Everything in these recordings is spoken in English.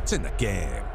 It's in the game.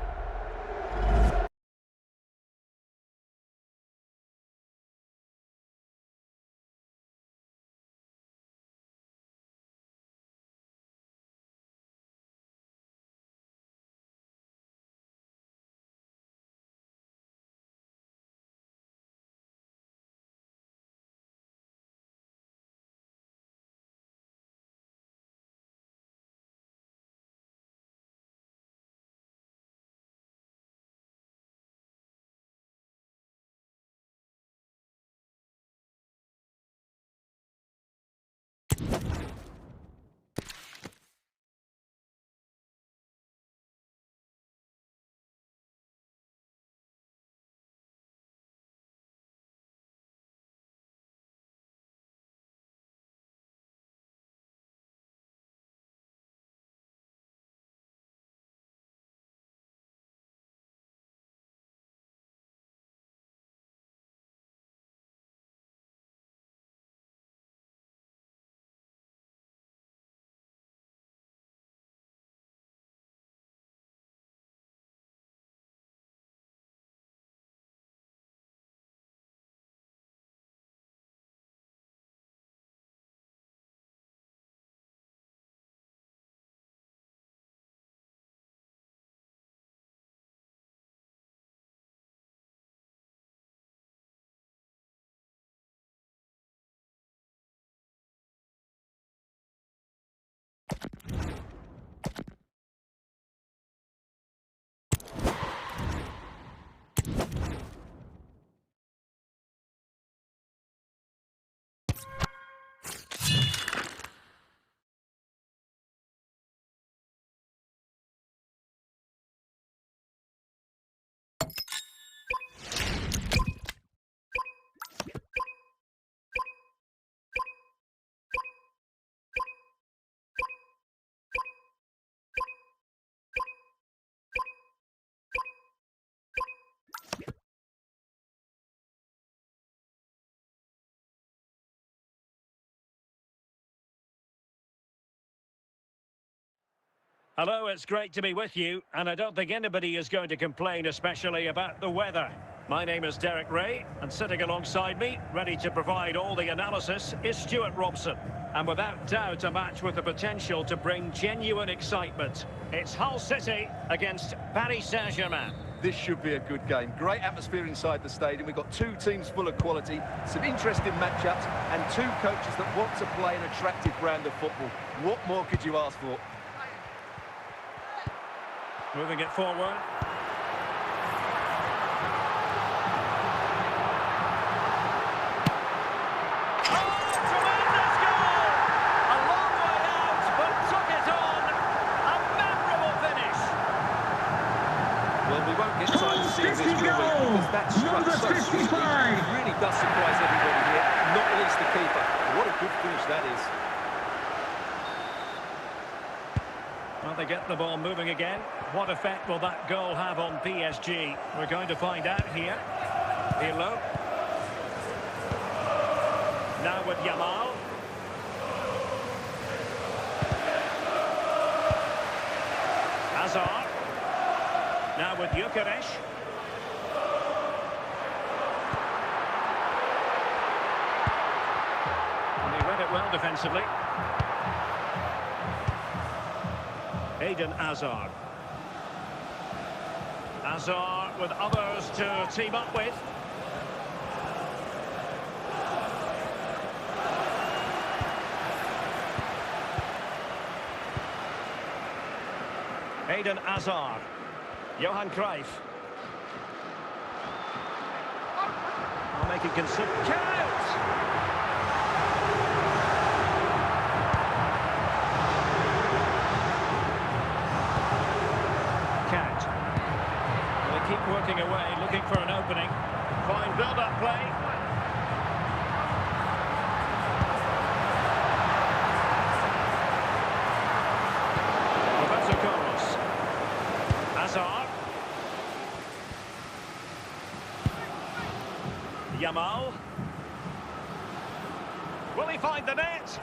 Hello, it's great to be with you, and I don't think anybody is going to complain, especially about the weather. My name is Derek Ray, and sitting alongside me, ready to provide all the analysis, is Stuart Robson. And without doubt, a match with the potential to bring genuine excitement. It's Hull City against Paris Saint-Germain. This should be a good game. Great atmosphere inside the stadium. We've got two teams full of quality, some interesting matchups, and two coaches that want to play an attractive brand of football. What more could you ask for? Moving it forward. That struck so swiftly, really does surprise everybody here, not least the keeper. What a good finish that is. Well, they get the ball moving again. What effect will that goal have on PSG? We're going to find out here. Pirlo. Now with Yamal. Hazard. Now with Gyökeres. Well defensively. Eden Hazard. Hazard with others to team up with. Eden Hazard. Johan Cruyff. I'll make it consider. Count! Keep working away, looking for an opening. Fine build-up play. Roberto Carlos. Hazard. Yamal. Will he find the net?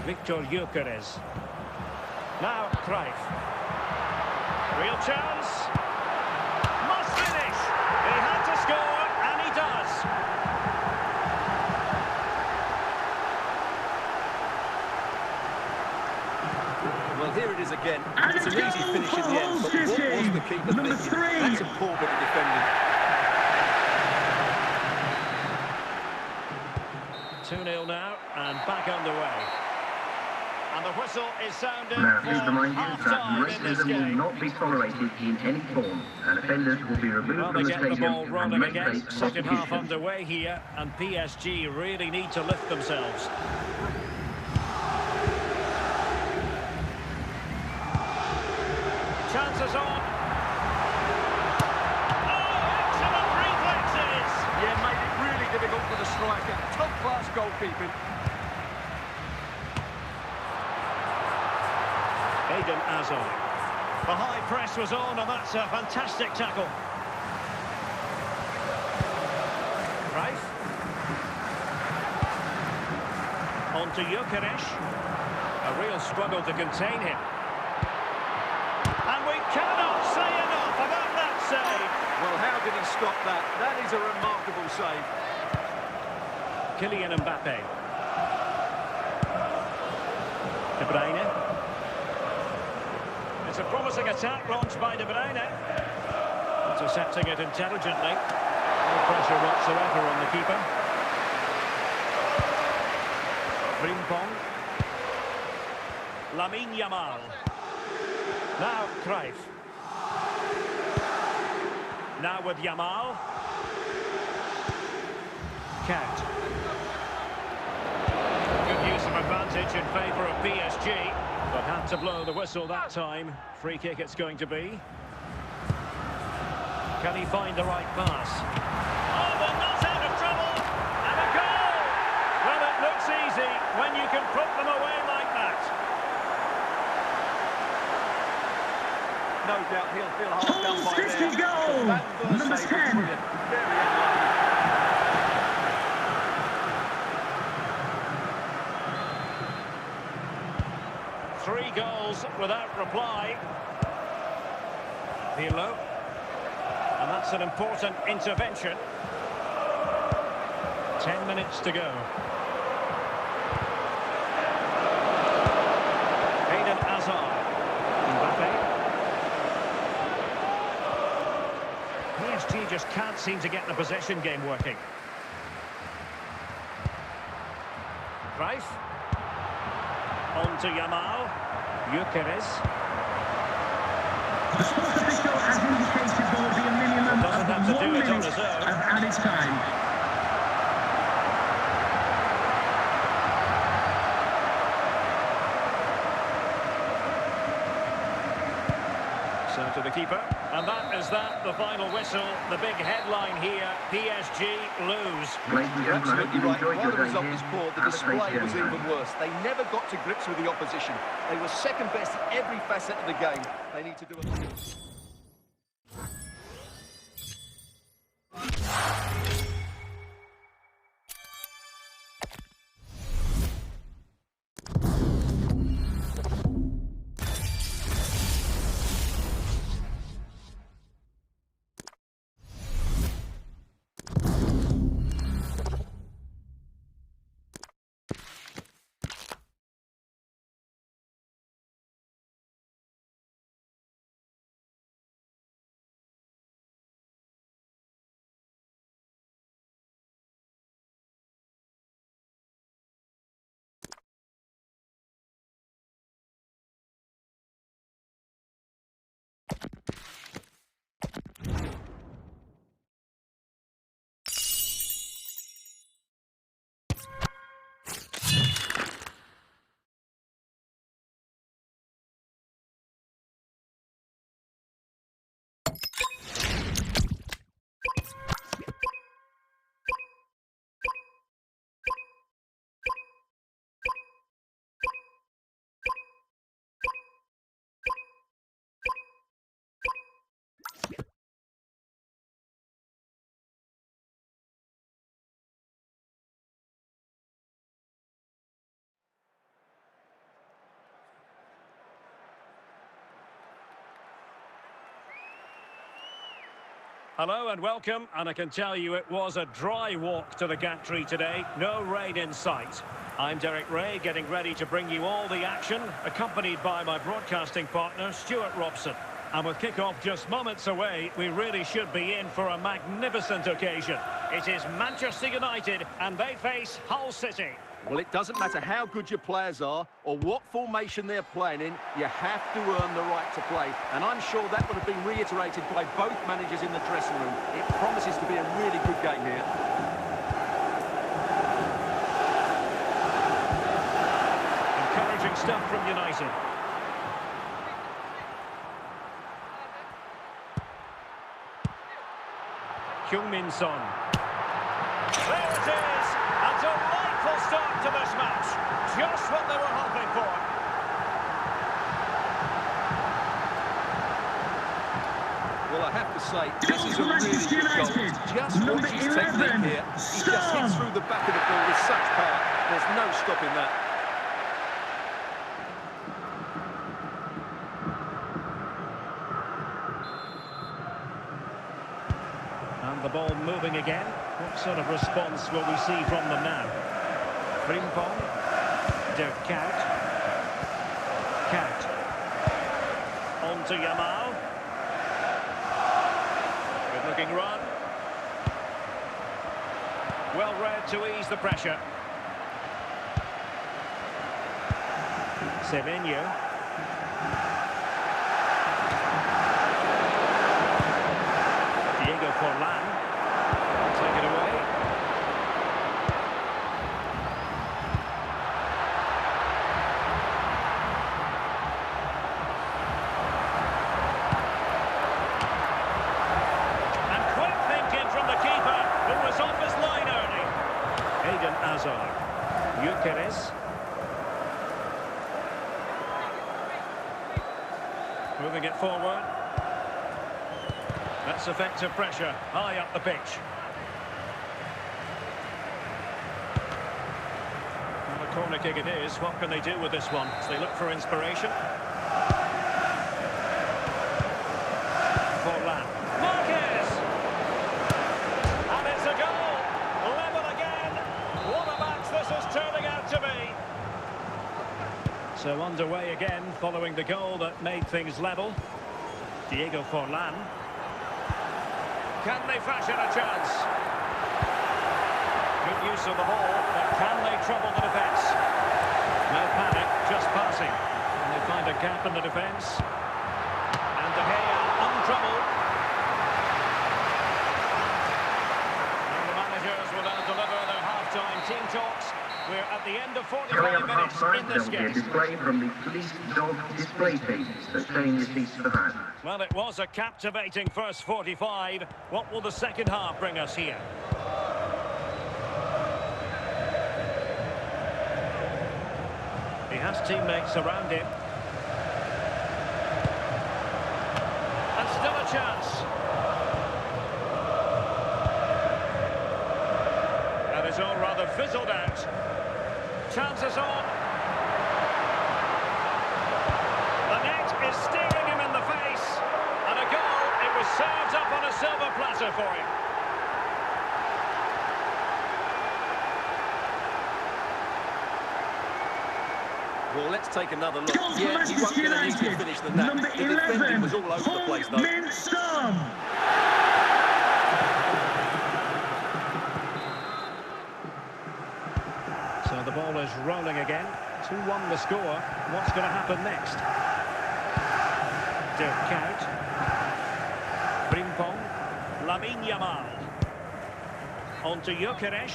Victor Gyökeres. Now Cruyff. Real chance. Must finish. He had to score, and he does. Well, here it is again. It's an easy finish in the end, but what was the keeper thinking? That's a poor bit of defending. 2-0 now, and back underway. And the whistle is sounded Now, for please remind you that half-time in this racism will game. not be tolerated in any form, and offenders will be removed Well, from they the get the stadium ball and rolling may again. face Second half prosecution. underway here, and PSG really need to lift themselves. Chances on. Oh, excellent reflexes! Yeah, made it really difficult for the striker. Top-class goalkeeping. Eden Hazard. The high press was on, and that's a fantastic tackle. Cruyff. On to Gyökeres. A real struggle to contain him. And we cannot say enough about that save. Well, how did he stop that? That is a remarkable save. Kylian Mbappe. De Bruyne. It's a promising attack launched by De Bruyne. Intercepting it intelligently. No pressure whatsoever on the keeper. Frimpong. Lamine Yamal. Now Cruyff. Now with Yamal. Count. Good use of advantage in favour of PSG, but had to blow the whistle that time. Free kick it's going to be. Can he find the right pass? Oh, they're not out of trouble! And a goal! Well, it looks easy when you can put them away like that. No doubt he'll feel hard done by there. Goal! That first Number save was 10. brilliant. Very unlucky. Three goals without reply. Pirlo. And that's an important intervention. 10 minutes to go. Eden Hazard. Mbappe. PSG just can't seem to get the possession game working. Cruyff. On to Yamal. Gyökeres. The sports official has indicated there will be a minimum Doesn't have to of do 1 it on minute his own. of added time. So to the keeper, and that is the final whistle. The big headline here: PSG lose. Ladies and You're gentlemen, I hope absolutely you've right. enjoyed While your the day result here. was poor, the Have a display great was journey even home. worse. They never got to grips with the opposition. They were second best in every facet of the game. They need to do it. Hello and welcome, and I can tell you it was a dry walk to the gantry today, no rain in sight. I'm Derek Ray, getting ready to bring you all the action, accompanied by my broadcasting partner, Stuart Robson. And with kick-off just moments away, we really should be in for a magnificent occasion. It is Manchester United, and they face Hull City. Well, it doesn't matter how good your players are or what formation they're playing in, you have to earn the right to play. And I'm sure that would have been reiterated by both managers in the dressing room. It promises to be a really good game here. Encouraging stuff from United. Heung-min Son. There it is! A delightful start to this match. Just what they were hoping for. Well, I have to say, this is a really good goal. Just watch his technique here. He just hits through the back of the ball with such power. There's no stopping that. And the ball moving again. What sort of response will we see from them now? Frimpong. Dracor. Count. On to Yamal. Good looking run. Well read to ease the pressure. Semenyo. Diego Forlan. Take it away. And quick thinking from the keeper, who was off his line early. Eden Hazard. Gyökeres. Moving it forward. That's effective pressure, high up the pitch. And a corner kick it is. What can they do with this one? As they look for inspiration. Forlan. Marquez! And it's a goal! Level again! What a match this is turning out to be! So underway again, following the goal that made things level. Diego Forlan. Can they fashion a chance? Good use of the ball, but can they trouble the defence? No panic, just passing. Can they find a gap in the defence? And De Gea untroubled. And the managers will now deliver their half-time team talks. We're at the end of 45 minutes in this game. Display from the police dog display cases that train your seats for that. Well, it was a captivating first 45. What will the second half bring us here? He has teammates around him. And still a chance. That is all rather fizzled out. Chances on. The net is staring him in the face. And a goal. It was served up on a silver platter for him. Well, let's take another look. Yeah, he won't get an easier finish than that. The defending was all over the place, though. So the ball is rolling again. 2-1 the score. What's going to happen next? Dracor. Frimpong. Lamine Yamal. On to Gyökeres.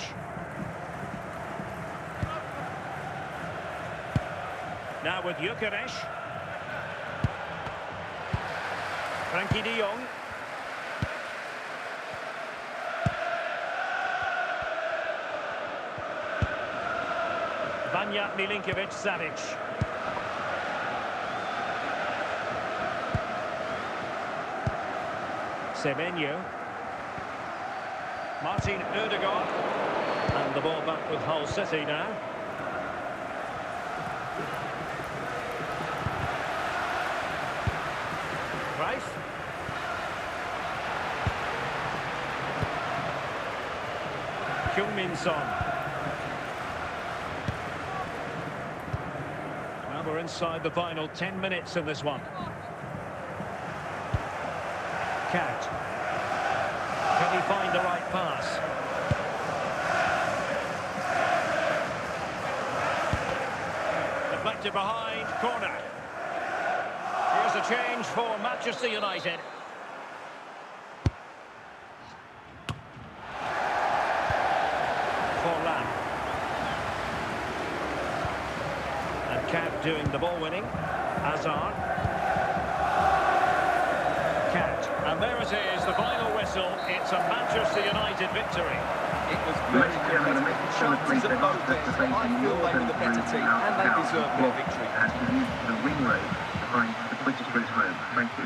Now with Gyökeres. Frankie de Jong. Vanja Milinkovic-Savic. Semenyo. Martin Ødegaard. And the ball back with Hull City now. Rife. Son. Well, we're inside the final 10 minutes in this one. Cat. Can he find the right pass? Deflected behind, corner. Here's a change for Manchester United. Cat doing the ball winning. Hazard. Cat. And there it is, the final whistle. It's a Manchester United victory. It was very competitive. Chances at both ends. I feel they were the better team and they deserved their victory. As we use the ring road to find the quickest route home. Thank you.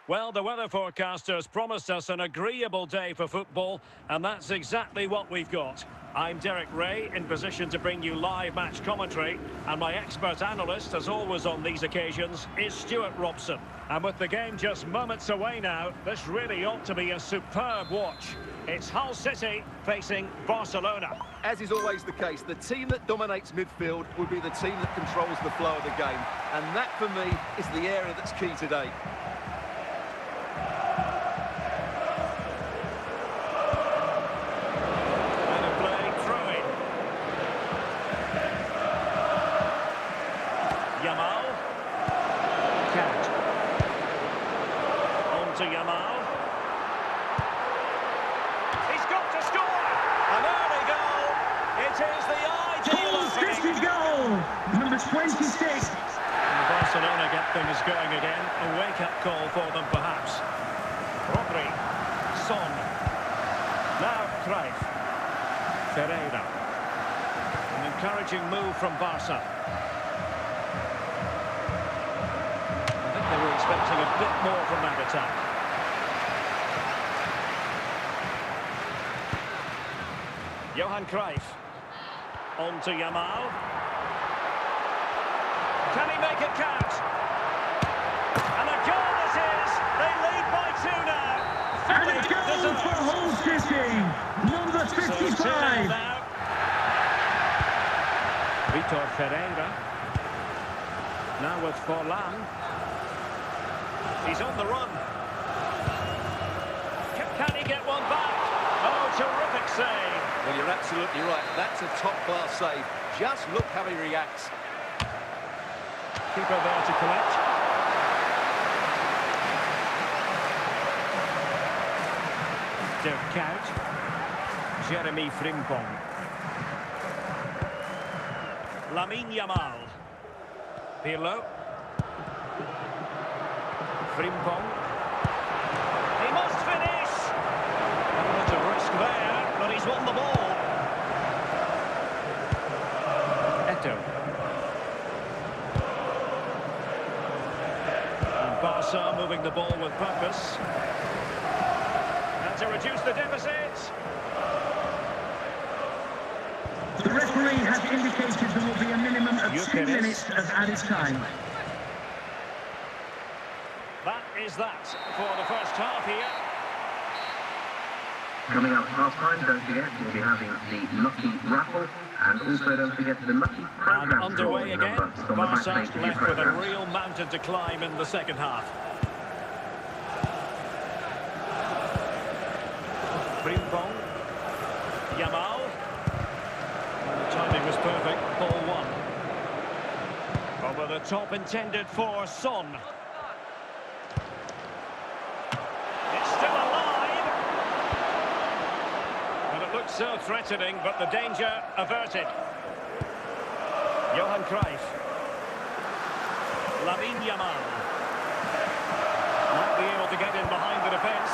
Well, the weather forecasters promised us an agreeable day for football, and that's exactly what we've got. I'm Derek Ray, in position to bring you live match commentary, and my expert analyst, as always on these occasions, is Stuart Robson. And with the game just moments away now, this really ought to be a superb watch. It's Hull City facing Barcelona. As is always the case, the team that dominates midfield will be the team that controls the flow of the game. And that, for me, is the area that's key today. To Yamal. He's got to score! An early goal! It is the ideal opening goal! Number 26! And Barcelona get things going again. A wake-up call for them, perhaps. Rodri. Son. Now Cruyff. Ferreira. An encouraging move from Barca. I think they were expecting a bit more from that attack. Johan Cruyff. On to Yamal. Can he make it count? And a goal it is! They lead by 2 now. And a goal for Hull City, number 55. So 2-0 now. Vitor Ferreira. Now with Forlan. He's on the run. Can he get one back? Oh, terrific save. Well, you're absolutely right. That's a top-class save. Just look how he reacts. Keeper there to collect. Dirk Kuyt. Jeremy Frimpong. Lamine Yamal. Pirlo. Frimpong. He must finish. A bit of risk there, but he's won the ball. Eto. And Barca moving the ball with purpose. And to reduce the deficit. The referee has indicated there will be a minimum of 2 minutes of added time. That is that for the first half here. Coming up half-time, don't forget, we'll be having the lucky raffle, and also don't forget the lucky And programme underway again. numbers on the back Barca page of your left with a programme. real mountain to climb in the second half. Frimpong. Yamal. The timing was perfect. Ball one. Over the top intended for Son. It's still alive. And it looks so threatening, but the danger averted. Johan Cruyff. Might be able to get in behind the defence.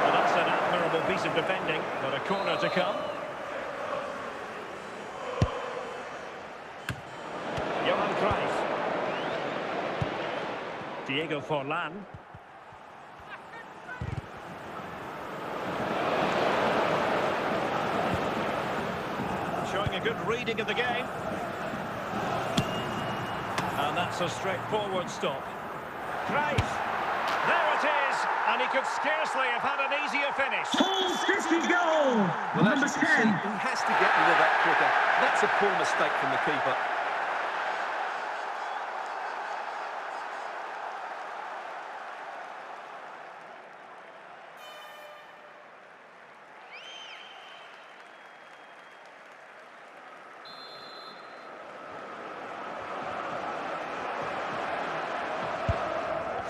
Well, that's an admirable piece of defending, but a corner to come. Johan Cruyff. Diego Forlan. Showing a good reading of the game. And that's a straightforward stop. Cruyff. There it is. And he could scarcely have had an easier finish. Hull City goal! Well, Number as you can 10. see, he has to get rid of that quicker. That's a poor mistake from the keeper.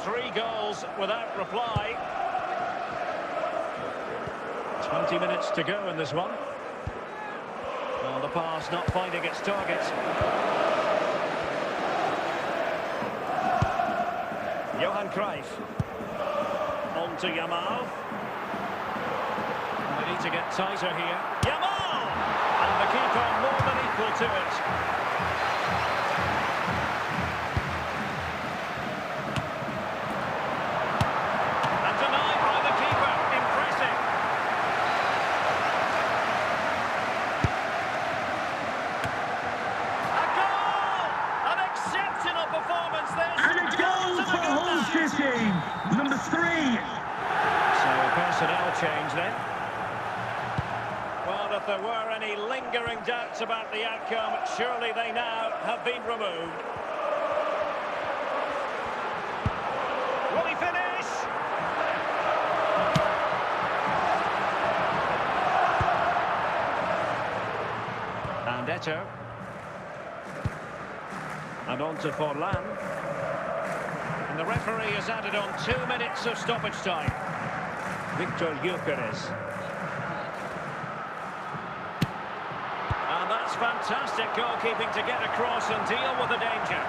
Three goals without reply. 20 minutes to go in this one. Well, the pass not finding its target. Johan Cruyff. On to Yamal. They need to get tighter here. Yamal! And the keeper more than equal to it. Number 3. So a personnel change then. Well, if there were any lingering doubts about the outcome, surely they now have been removed. Will he finish? And Eto. And on to Forlan. And the referee has added on 2 minutes of stoppage time. Victor Gyökeres. And that's fantastic goalkeeping to get across and deal with the danger.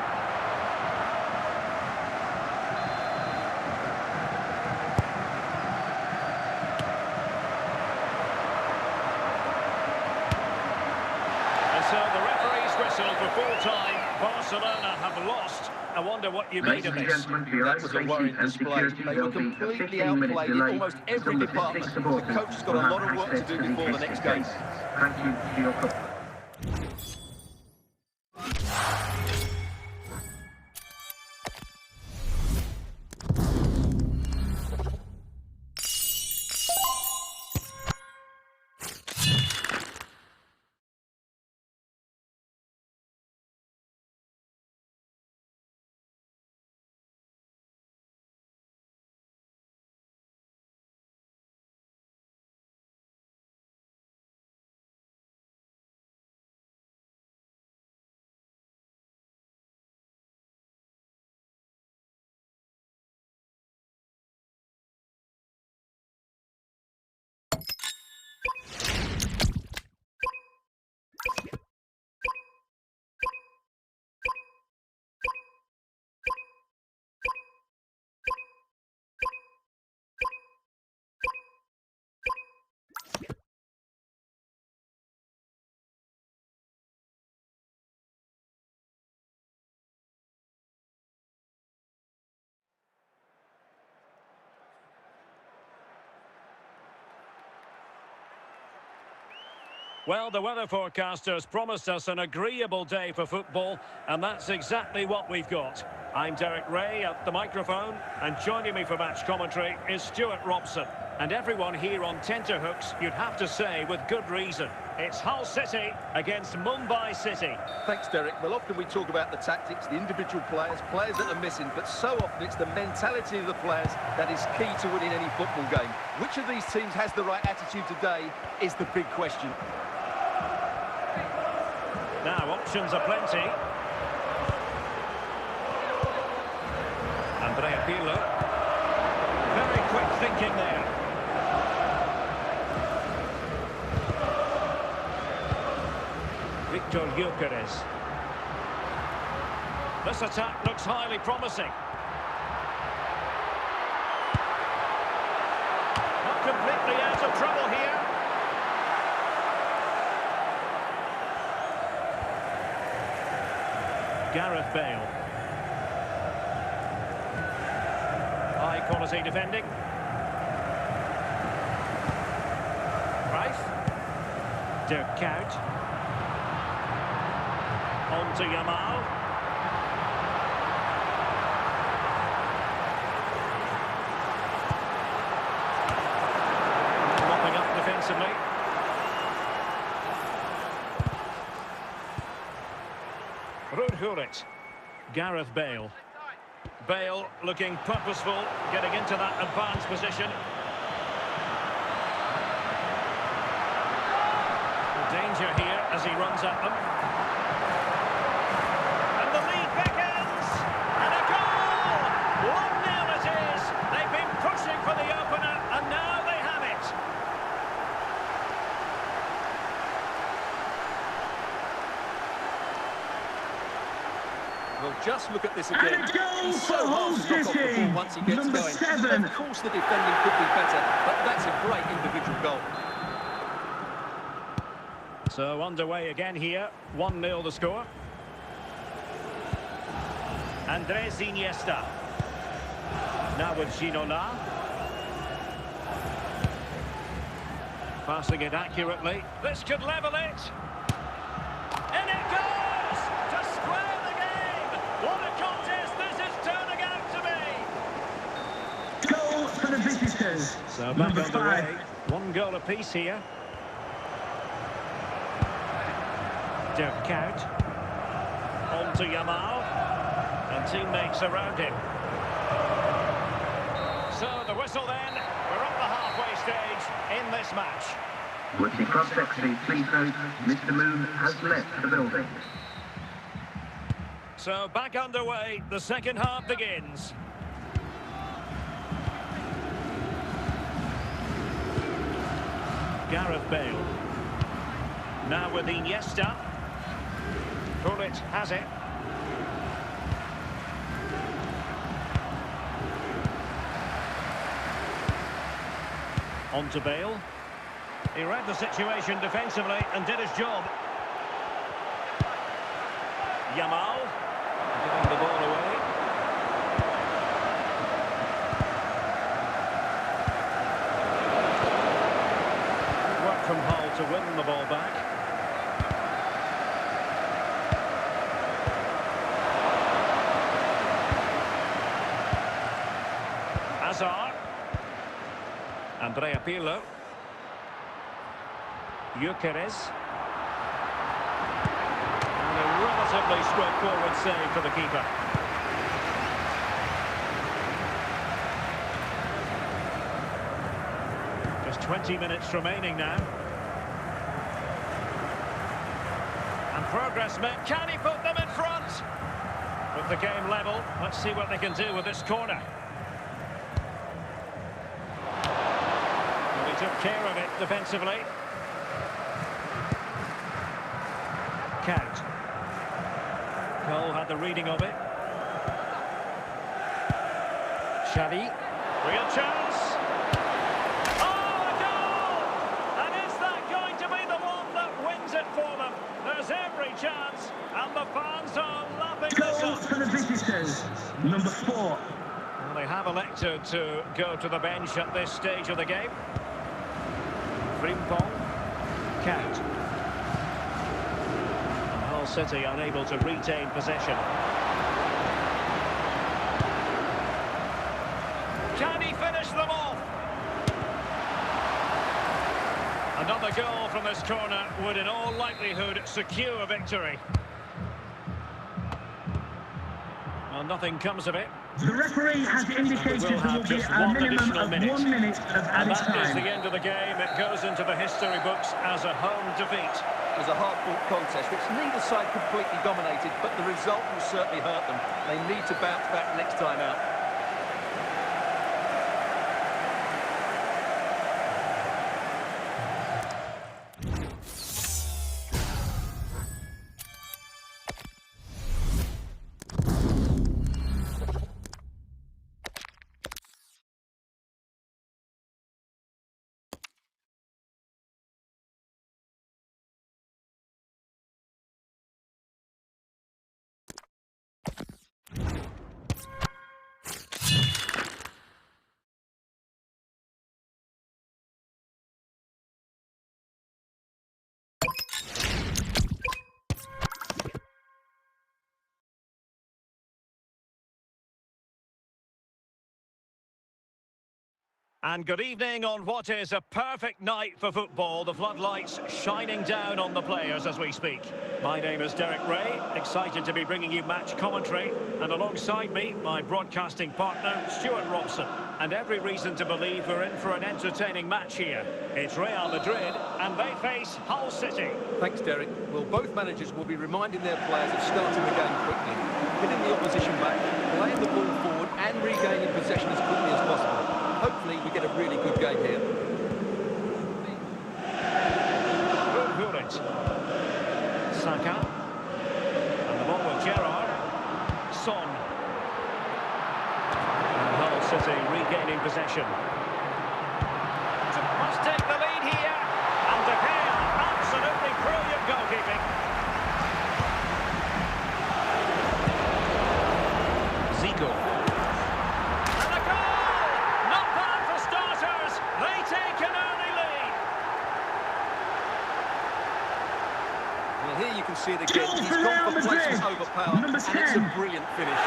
And so the referee's whistle for full time. Barcelona have lost. I wonder what you made of this. That was a worrying display. They were completely outplayed in almost every department. The coach has got a lot of work to do before the next game. Thank you for your comment. Well, the weather forecasters promised us an agreeable day for football, and that's exactly what we've got. I'm Derek Ray at the microphone, and joining me for match commentary is Stuart Robson. And everyone here on tenterhooks, you'd have to say with good reason. It's Hull City against Mumbai City. Thanks, Derek. Well, often we talk about the tactics, the individual players that are missing, but so often it's the mentality of the players that is key to winning any football game. Which of these teams has the right attitude today is the big question. Now, options are plenty. Andrea Pirlo. Very quick thinking there. Victor Gyökeres. This attack looks highly promising. Not completely out of trouble here. Gareth Bale. High quality defending. Rice. Dracor. On to Yamal. Mopping up defensively. Rudhurit. Gareth Bale. Bale looking purposeful, getting into that advanced position. Danger here as he runs at them. And the lead beckons! And a goal! 1-0 it is! They've been pushing for the opener, and now they have it! Well, just look at this again. And a goal He's for so hard Hull to knock off the City. ball once he gets Number going. 7. Of course the defending could be better, but that's a great individual goal. So underway again here, 1-0 the score. Andres Iniesta. Now with Ginola. Passing it accurately. This could level it. And it goes! To square the game! What a contest this is turning out to be! Goal for the visitors. So back Number underway. 5. 1 goal apiece here. Dracor. On to Yamal. And teammates around him. So the whistle then. We're at the halfway stage in this match. With the cross-section, please note, Mr. Moon has left the building. So back underway, the second half begins. Gareth Bale. Now with Iniesta. Pullet has it. On to Bale. He read the situation defensively and did his job. Yamal. Giving the ball away. Work from Hull to win the ball back. Hazard. Andrea Pirlo. Gyökeres. And a relatively straightforward save for the keeper. Just 20 minutes remaining now. And progress made. Can he put them in front? With the game level, let's see what they can do with this corner. Well, he took care of it defensively. Count. Cole had the reading of it. Xavi. Real chance. Oh, a goal! And is that going to be the one that wins it for them? There's every chance, and the fans are lapping this Goal up. for the visitors. Number 4. Well, they have elected to go to the bench at this stage of the game. Frimpong. Count. Hull City unable to retain possession. Can he finish them off? Another goal from this corner would in all likelihood secure victory. Well, nothing comes of it. The referee has indicated We'll there will have be just a one minimum additional of minute. 1 minute of And added that is the time. end of the game. It goes into the history books as a home defeat. It was a hard-fought contest, which neither side completely dominated, but the result will certainly hurt them. They need to bounce back next time out. And good evening on what is a perfect night for football. The floodlights shining down on the players as we speak. My name is Derek Ray, excited to be bringing you match commentary. And alongside me, my broadcasting partner, Stuart Robson. And every reason to believe we're in for an entertaining match here. It's Real Madrid, and they face Hull City. Thanks, Derek. Well, both managers will be reminding their players of starting the game quickly, hitting the opposition back, playing the ball forward and regaining possession as quickly as possible. Hopefully we get a really good game here. Saka. And the ball with Gerrard. Son. And Hull City regaining possession. Must take the lead here. And De Gea, absolutely brilliant goalkeeping. Zico. Here you can see it again. He's gone for places overpowered, and it's a brilliant finish.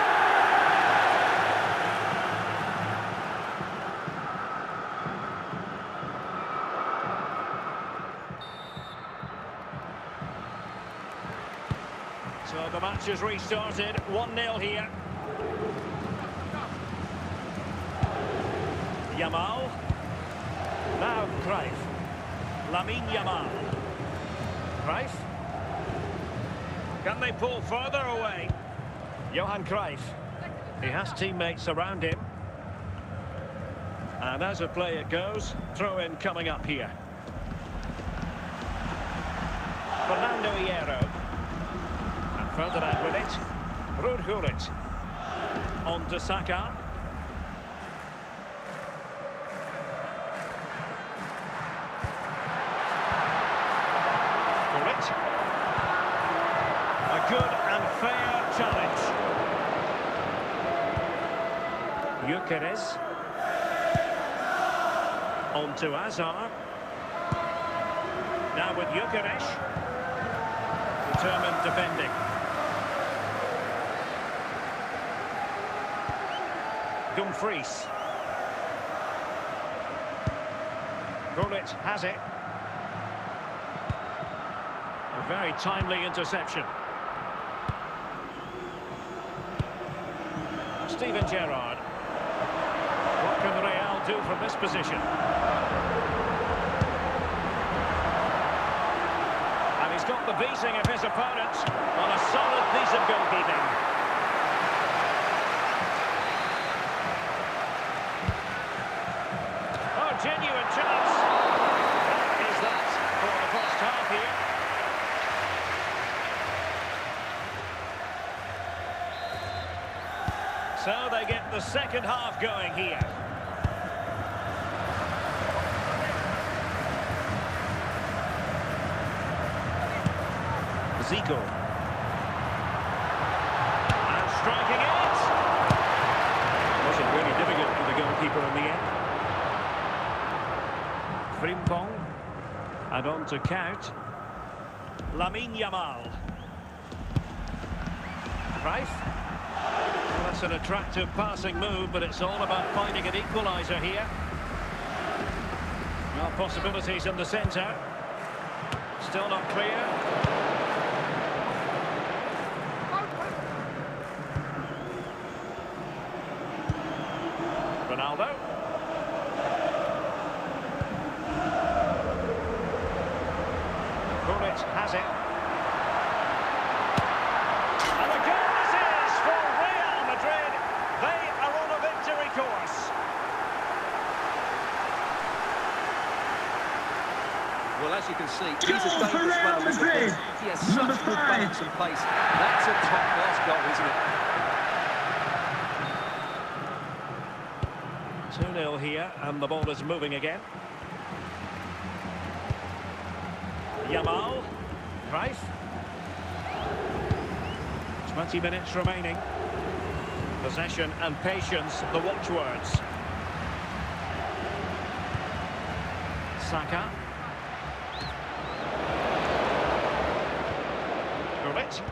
So the match has restarted. 1-0 here. Yamal. Now Cruyff. Lamine Yamal. Cruyff. Can they pull further away? Johan Cruyff. He has teammates around him. And as a play it goes, throw-in coming up here. Fernando Hierro. And further out with it. Ruud. On to Saka. Good and fair challenge. Gyökeres. On to Hazard. Now with Gyökeres. Determined defending. Dumfries. Gullit has it. A very timely interception. Steven Gerrard. What can Real do from this position? And he's got the beating of his opponent on a solid piece of goalkeeping. Oh, genuine chance. That is that for the first half here. So they get the second half going here. Zico. And striking it. Wasn't really difficult for the goalkeeper in the end. Frimpong. And on to Count. Lamine Yamal. Cruyff. That's an attractive passing move, but it's all about finding an equaliser here. Well, possibilities in the centre. Still not clear. Ronaldo. Gullit has it. And the goal this is for Real Madrid. They are on a victory course. Well, as you can see, he's a dangerous runner with the ball. He has such good balance and pace. That's a top-class goal, isn't it? 2-0 here, and the ball is moving again. Yamal. Cruyff. 20 minutes remaining. Possession and patience, the watchwords. Saka. Gullit.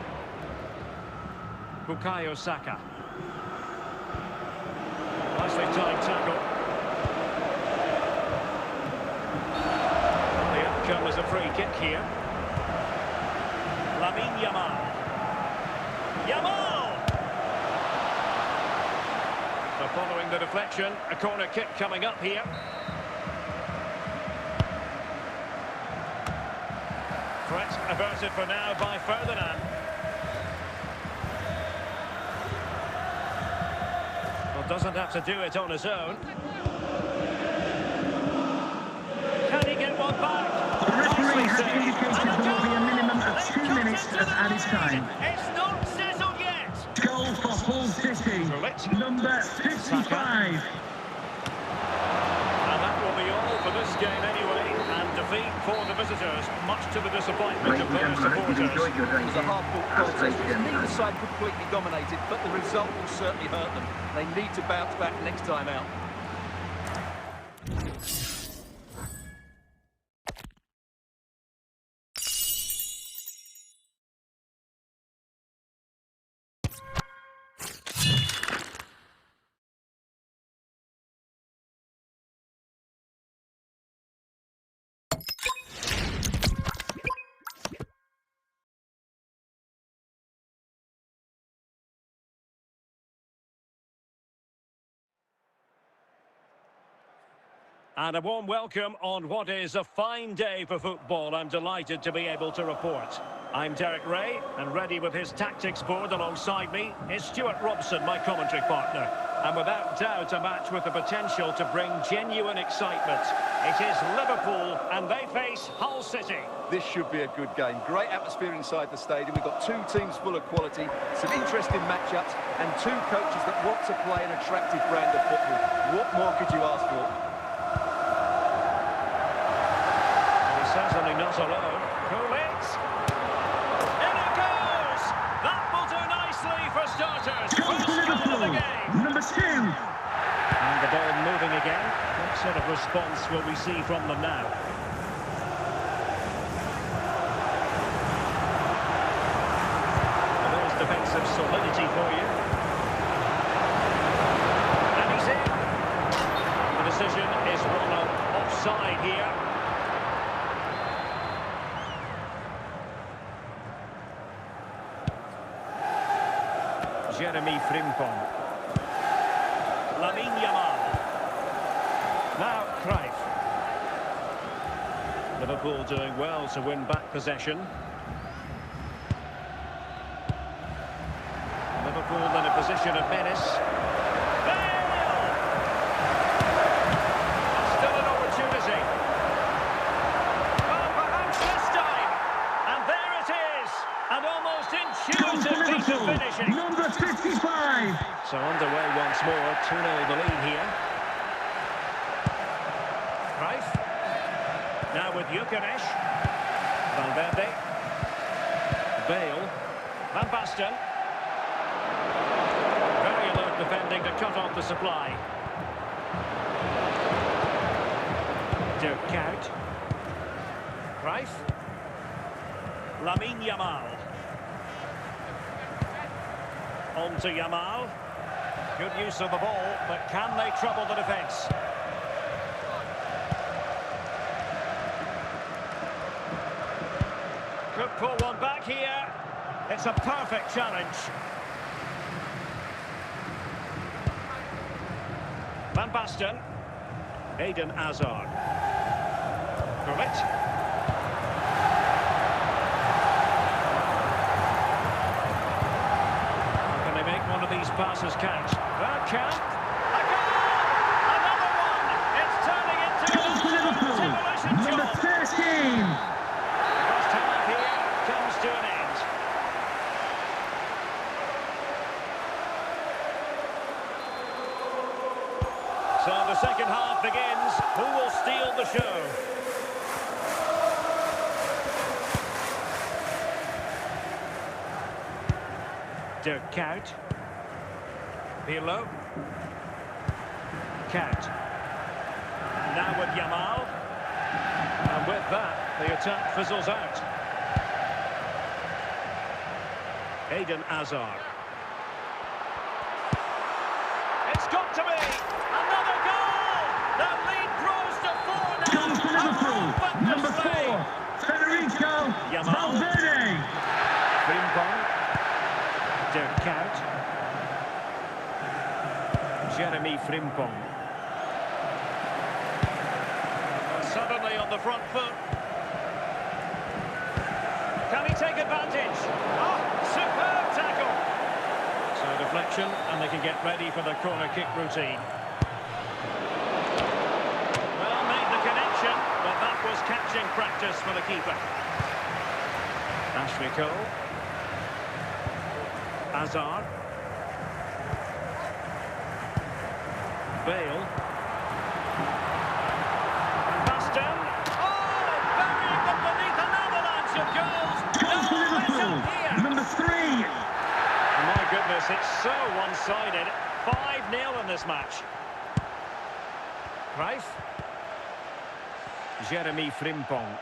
Bukayo Saka. Nicely timed tackle. well as a free kick here. Yamal. Yamal! So following the deflection, a corner kick coming up here. Threat averted for now by Ferdinand. Well, doesn't have to do it on his own. Can he get one back? The referee has indicated there will be a minimum of 2 minutes of added time. It's not settled yet. Goal for Hull City, number 55. And that will be all for this game anyway. And defeat for the visitors, much to the disappointment of their supporters. It was a hard-fought contest. Neither side completely dominated, but the result will certainly hurt them. They need to bounce back next time out. And a warm welcome on what is a fine day for football. I'm delighted to be able to report. I'm Derek Ray, and ready with his tactics board alongside me is Stuart Robson, my commentary partner. And without doubt, a match with the potential to bring genuine excitement. It is Liverpool, and they face Hull City. This should be a good game. Great atmosphere inside the stadium. We've got two teams full of quality, some interesting matchups, and two coaches that want to play an attractive brand of football. What more could you ask for? Certainly not alone. Coolitz. In it goes! That will do nicely for starters. Goal for Liverpool, number 2. And the ball moving again. What sort of response will we see from them now? Well, there's defensive solidity for you. And he's in. The decision is one of offside here. Jeremy Frimpong. Yamal. Now Cruyff. Liverpool doing well to win back possession. Liverpool in a position of menace. Bale! Still an opportunity. Well, perhaps this time. And there it is. An almost intuitive piece of finishing. Number 55. So underway once more, 2-0 the lead here. Cruyff. Now with Gyökeres. Valverde. Bale. Van Basten. Very alert defending to cut off the supply. Dirk Kuyt. Cruyff. Yamal. On to Yamal. Good use of the ball, but can they trouble the defence? Could pull one back here. It's a perfect challenge. Van Basten. Eden Hazard. Gullit. These passes count. Bergkamp. A goal! Another one! It's turning into Goal for Liverpool, number 13. First half here comes to an end. So the second half begins. Who will steal the show? Dirk Kuyt. Pirlo. Kuyt. Now with Yamal. And with that, the attack fizzles out. Eden Hazard. It's got to be! Another goal! The lead grows to 4 now. Goal for Liverpool, number 4. Count. Jeremy Frimpong. Suddenly on the front foot. Can he take advantage? Oh, superb tackle. So deflection, and they can get ready for the corner kick routine. Well, made the connection, but that was catching practice for the keeper. Ashley Cole. Hazard. Bale. Baston. Oh, burying them beneath an avalanche of goals. Goal for Liverpool, number 3. My goodness, it's so one-sided. 5-0 in this match. Cruyff. Jeremy Frimpong.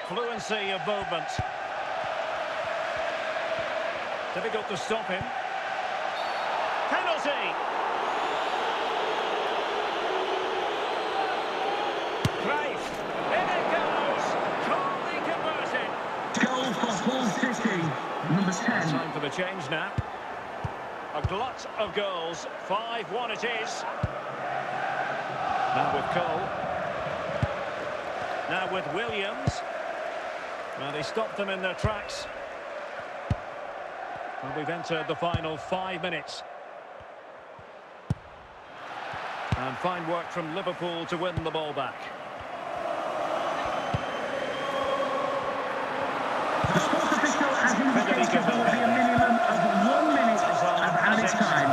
Fluency of movement. Difficult to stop him. Penalty. Cruyff. In it goes. Calmly converted. Goal for Hull City, number 10. Time for the change now. A glut of goals. 5-1 it is. Now with Cole. Now with Williams. Well, they stopped them in their tracks. Well, we've entered the final 5 minutes. And fine work from Liverpool to win the ball back. The sports official has indicated there will be a minimum of 1 minute of added time.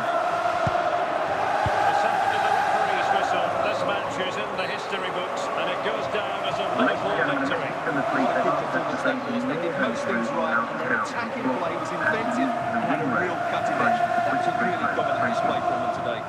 The sound of the referee's whistle. This match is in the history books, and it goes down as a Liverpool victory. They did most things right, and their attacking play was inventive and had a real cutting edge. It was a really dominant display from them today.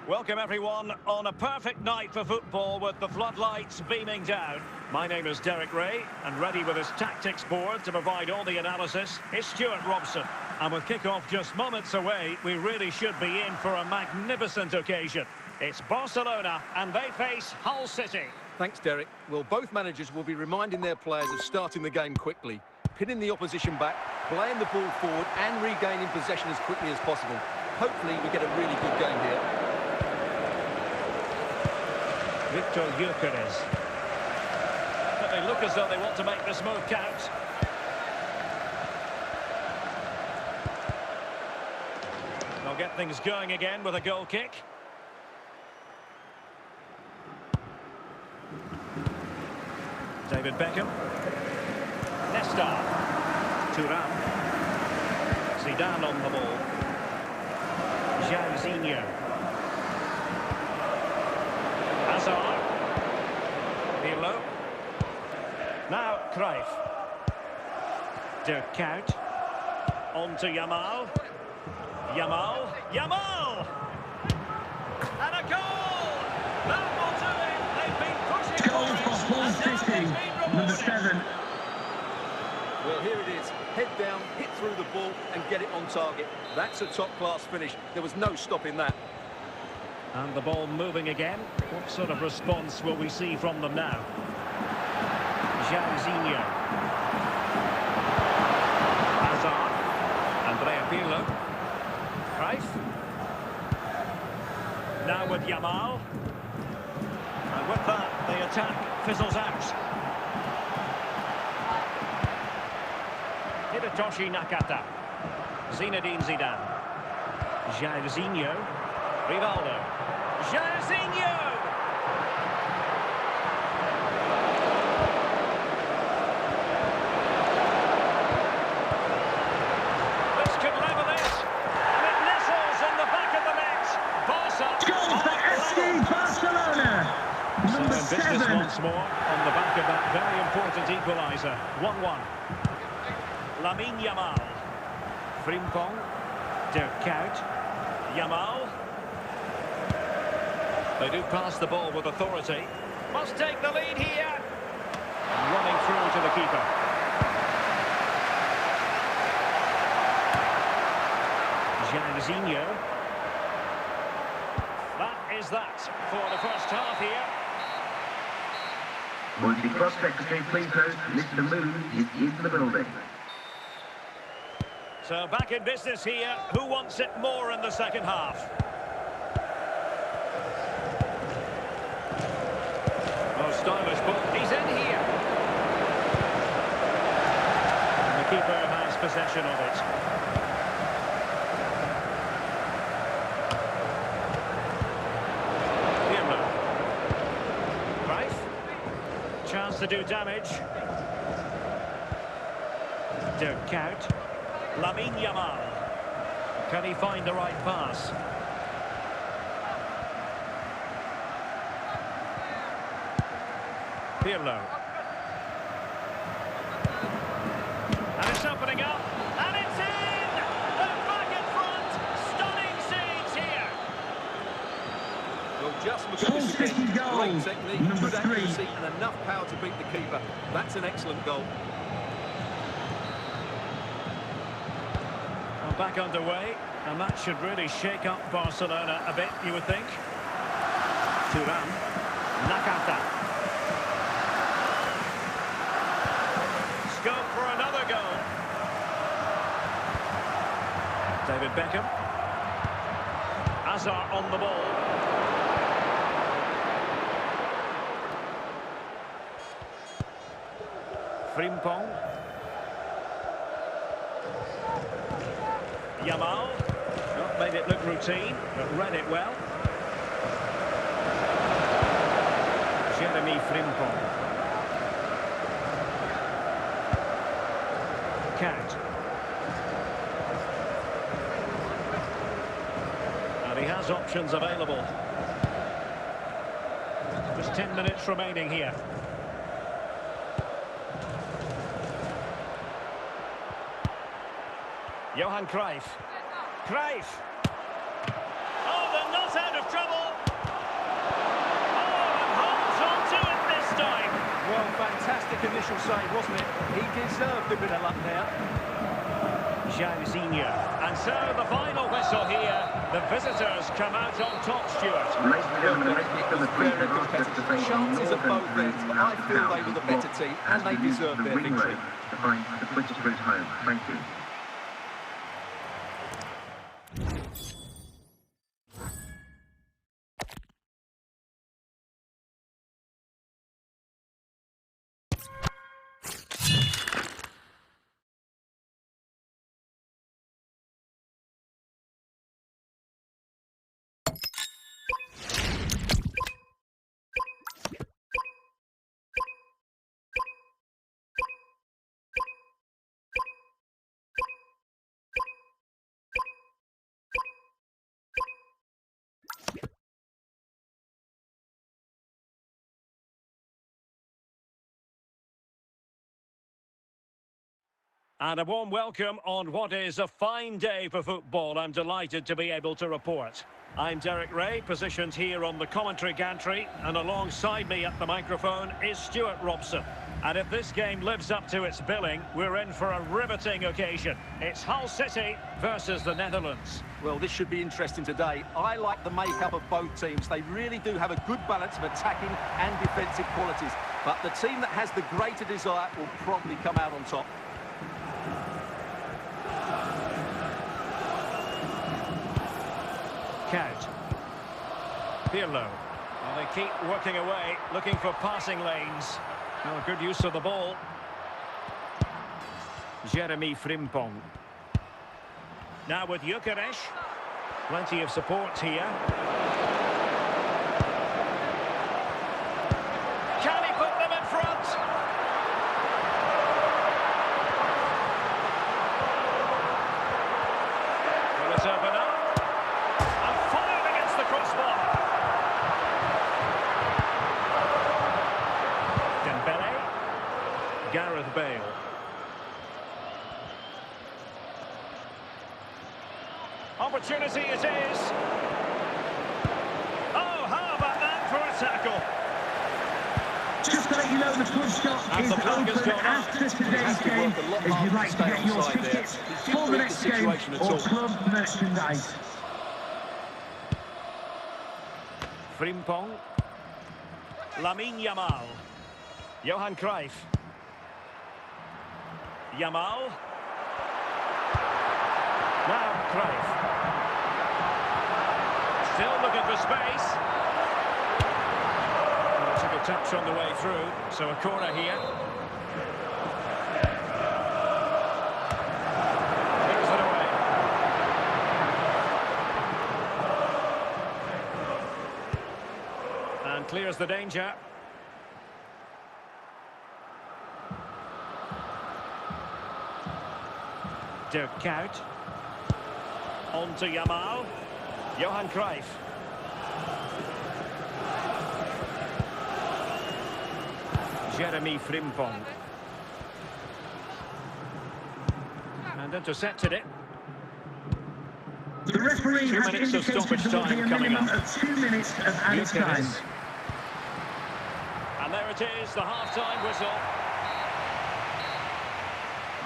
Welcome everyone on a perfect night for football with the floodlights beaming down. My name is Derek Ray, and ready with his tactics board to provide all the analysis is Stuart Robson. And with kick-off just moments away, we really should be in for a magnificent occasion. It's Barcelona, and they face Hull City. Thanks, Derek. Well, both managers will be reminding their players of starting the game quickly, pinning the opposition back, playing the ball forward and regaining possession as quickly as possible. Hopefully we get a really good game here. Victor Gyökeres. But they look as though they want to make this move count. They'll get things going again with a goal kick. David Beckham. Nesta. Thuram. Zidane on the ball. Jairzinho. Hazard. Pirlo. Now Cruyff. De Kuyt. On to Yamal. Yamal! And a goal! That will do it! They've been pushing Goal for Hull City, number 7. Well, here it is. Head down, hit through the ball and get it on target. That's a top-class finish. There was no stopping that. And the ball moving again. What sort of response will we see from them now? Jairzinho. Hazard. Andrea Pirlo. Cruyff. Now with Yamal. And with that, the attack fizzles out. Hirotoshi Nakata. Zinedine Zidane. Jairzinho. Rivaldo. Jairzinho! This could level it. And it nestles in the back of the net. Barca. Goal for FC Barcelona. So in Number business 7. once more on the back of that very important equaliser. 1-1. Lamine Yamal. Frimpong. Dracor. Yamal. They do pass the ball with authority. Must take the lead here. Running through to the keeper. Jairzinho. That is that for the first half here. Multi-cross secretary, please note, Mr. Moon is in the building. So back in business here. Who wants it more in the second half? Oh, stylish ball. He's in here. And the keeper has possession of it. Pirlo. Right. Chance to do damage. Dracor. Lamine Yamal. Can he find the right pass? Pirlo. And it's opening up. And it's in! They're back in front. Stunning scenes here. Well, just look at this Full-city again. goal. Great technique, Number good 3. accuracy, and enough power to beat the keeper. That's an excellent goal. Back underway, and that should really shake up Barcelona a bit, you would think. Thuram. Nakata. Scope for another goal. David Beckham. Hazard on the ball. Frimpong. Yamal, not made it look routine, but read it well. Jeremy Frimpong. Count. And he has options available. Just 10 minutes remaining here. Johan Cruyff. Cruyff. Oh, they're not out of trouble. Oh, and holds on to it this time. Well, fantastic initial save, wasn't it? He deserved a bit of luck there. Jairzinho. And so the final whistle here. The visitors come out on top, Stuart. Ladies and gentlemen, let's get to the free Very competitive. Chances at both ends. I feel they were the better team, and they deserved their victory. To find the quickest route home. Thank you. And a warm welcome on what is a fine day for football. I'm delighted to be able to report. I'm Derek Ray, positioned here on the commentary gantry, and alongside me at the microphone is Stuart Robson. And if this game lives up to its billing, we're in for a riveting occasion. It's Hull City versus the Netherlands. Well, this should be interesting today. I like the makeup of both teams. They really do have a good balance of attacking and defensive qualities. But the team that has the greater desire will probably come out on top. Count. Pirlo. Well, they keep working away, looking for passing lanes. Oh, good use of the ball. Jeremy Frimpong. Now with Gyökeres. Plenty of support here. Can he put them in front? Will it open up? And fired against the crossbar. Dembele. Gareth Bale. Opportunity it is. Oh, how about that for a tackle? Just to let you know, the club shop And is the flag has open gone up. after today's game. If you'd like to get your tickets for the next game or club merchandise. Frimpong. Lamine Yamal. Johan Cruyff. Yamal. Now Cruyff. Still looking for space. Well, took a touch on the way through, so a corner here. Takes it away. And clears the danger. Dirk Kuyt. On to Yamal. Johan Cruyff. Jeremy Frimpong. And intercepted it. The referee 2 has minutes of indicated stoppage there will be time a coming minimum up. of 2 minutes of added time. And there it is, the half-time whistle.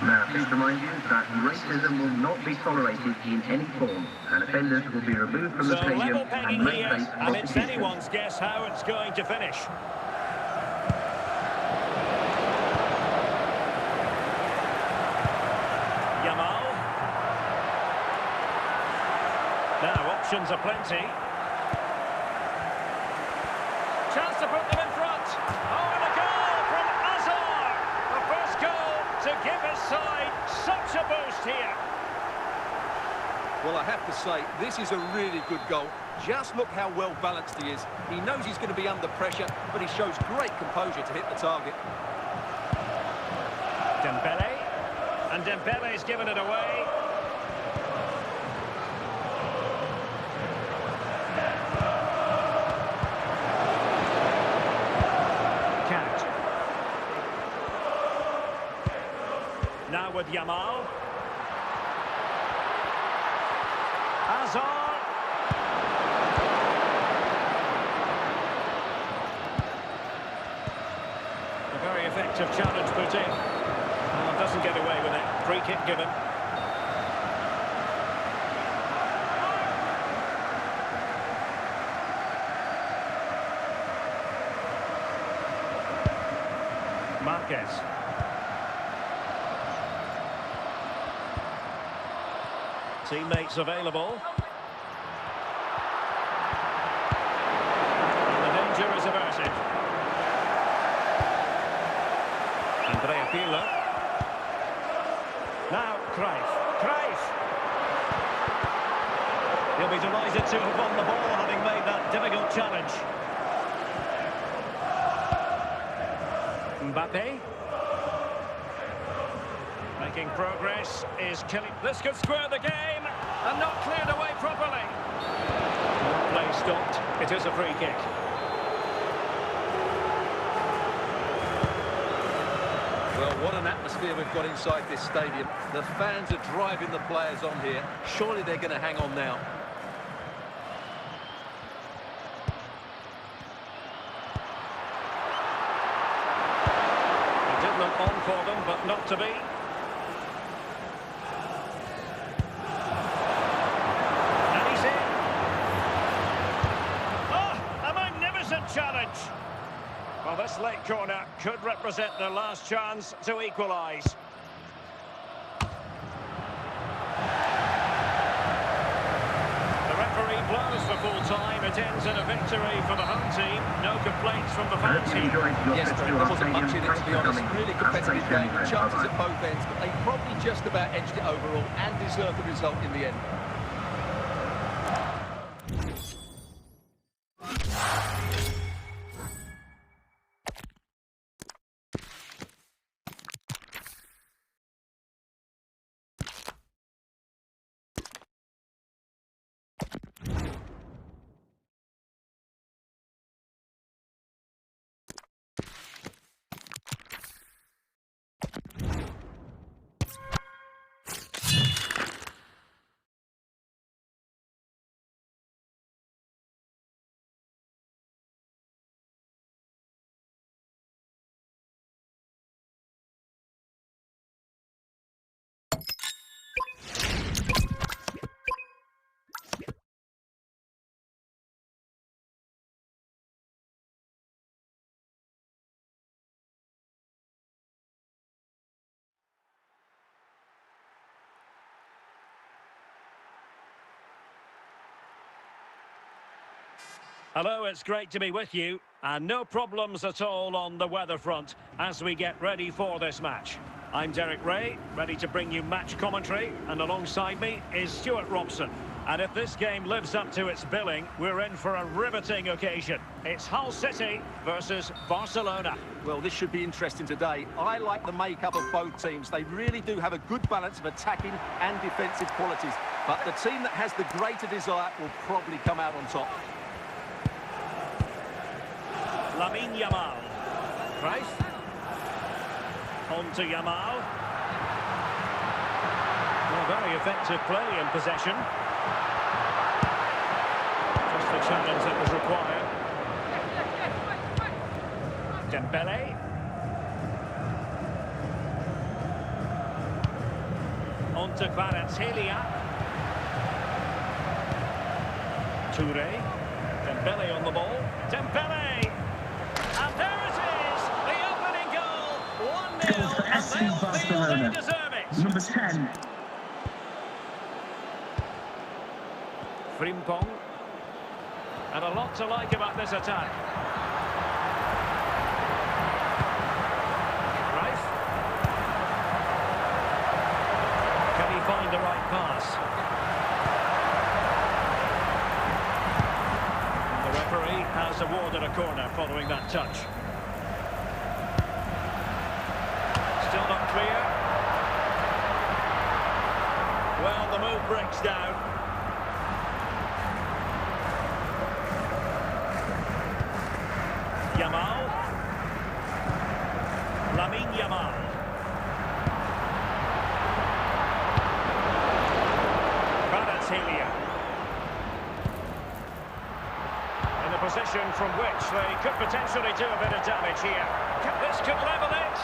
Now, please remind you that racism will not be tolerated in any form, and offenders will be removed from the So stadium level and pegging may here, face and it's prosecution. anyone's guess how it's going to finish. Yamal. Now options are plenty. Chance to put them in front. Oh, and a goal from Hazard. The first goal to give his side such a boost here. Well, I have to say, this is a really good goal. Just look how well balanced he is. He knows he's going to be under pressure, but he shows great composure to hit the target. Dembele. And Dembele's given it away. Kuyt. Now with Yamal. Hazard. A very effective challenge put in. Well, doesn't get away with it. Free kick given. Marquez. Teammates available. And the danger is averted. Andrea Pirlo. Now Cruyff. Cruyff. He'll be delighted to have won the ball, having made that difficult challenge. Mbappe. Making progress is killing. This could square the game, and not cleared away properly. Play stopped. It is a free kick. Well, what an atmosphere we've got inside this stadium. The fans are driving the players on here. Surely they're going to hang on now. It did look on for them, but not to be. And he's in. Oh, a magnificent challenge. Well, this late corner could represent their last chance to equalise. The referee blows for full time. It ends in a victory for the home team. No complaints from the I fan hope you team. enjoyed your Yes, trip Derek, to there our wasn't much in stadium. it, to be honest. Really competitive game, Bye-bye. chances at both ends, but they probably just about edged it overall and deserved the result in the end. Hello, it's great to be with you, and no problems at all on the weather front as we get ready for this match. I'm Derek Ray, ready to bring you match commentary, and alongside me is Stuart Robson. And if this game lives up to its billing, we're in for a riveting occasion. It's Hull City versus Barcelona. Well, this should be interesting today. I like the makeup of both teams. They really do have a good balance of attacking and defensive qualities. But the team that has the greater desire will probably come out on top. Lamine Yamal. Right. On to Yamal. Well, very effective play in possession. Just the challenge that was required. Dembele. On to Kvaratskhelia. Touré. Dembele on the ball. Dembele! And there it is! The opening goal! 1-0, Goal for and FC they'll feel Barcelona. they deserve it. Number 10. Frimpong. And a lot to like about this attack. Rice. Can he find the right pass? The referee has awarded a corner following that touch. Still not clear. Well, the move breaks down. Yamal. Lamine Yamal. Kvaratskhelia. In a position from which they could potentially do a bit of damage here. This could level it.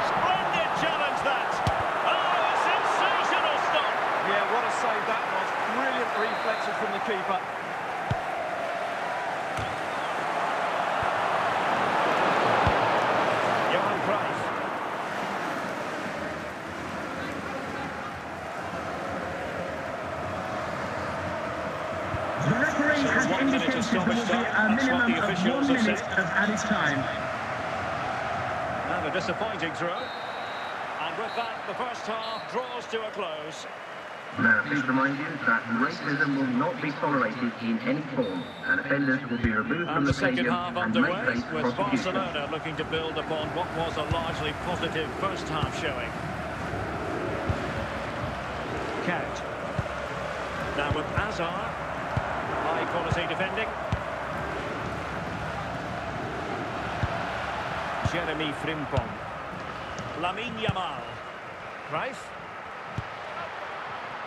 Splendid challenge that. Oh, a sensational stop. Yeah, what a save that was. Brilliant reflexes from the keeper. Johan Cruyff. The referee has 1 minute indicated of there will stoppage be time. a That's what minimum the of officials 1 have minute said. of added time. And a disappointing throw. And with that, the first half draws to a close. Now, please remind you that racism will not be tolerated in any form, and offenders will be removed from And the the second stadium half and may underway face with prosecution. Barcelona looking to build upon what was a largely positive first half showing. Count. Now with Hazard. High quality defending. Jeremy Frimpong. Lamine Yamal. Rice.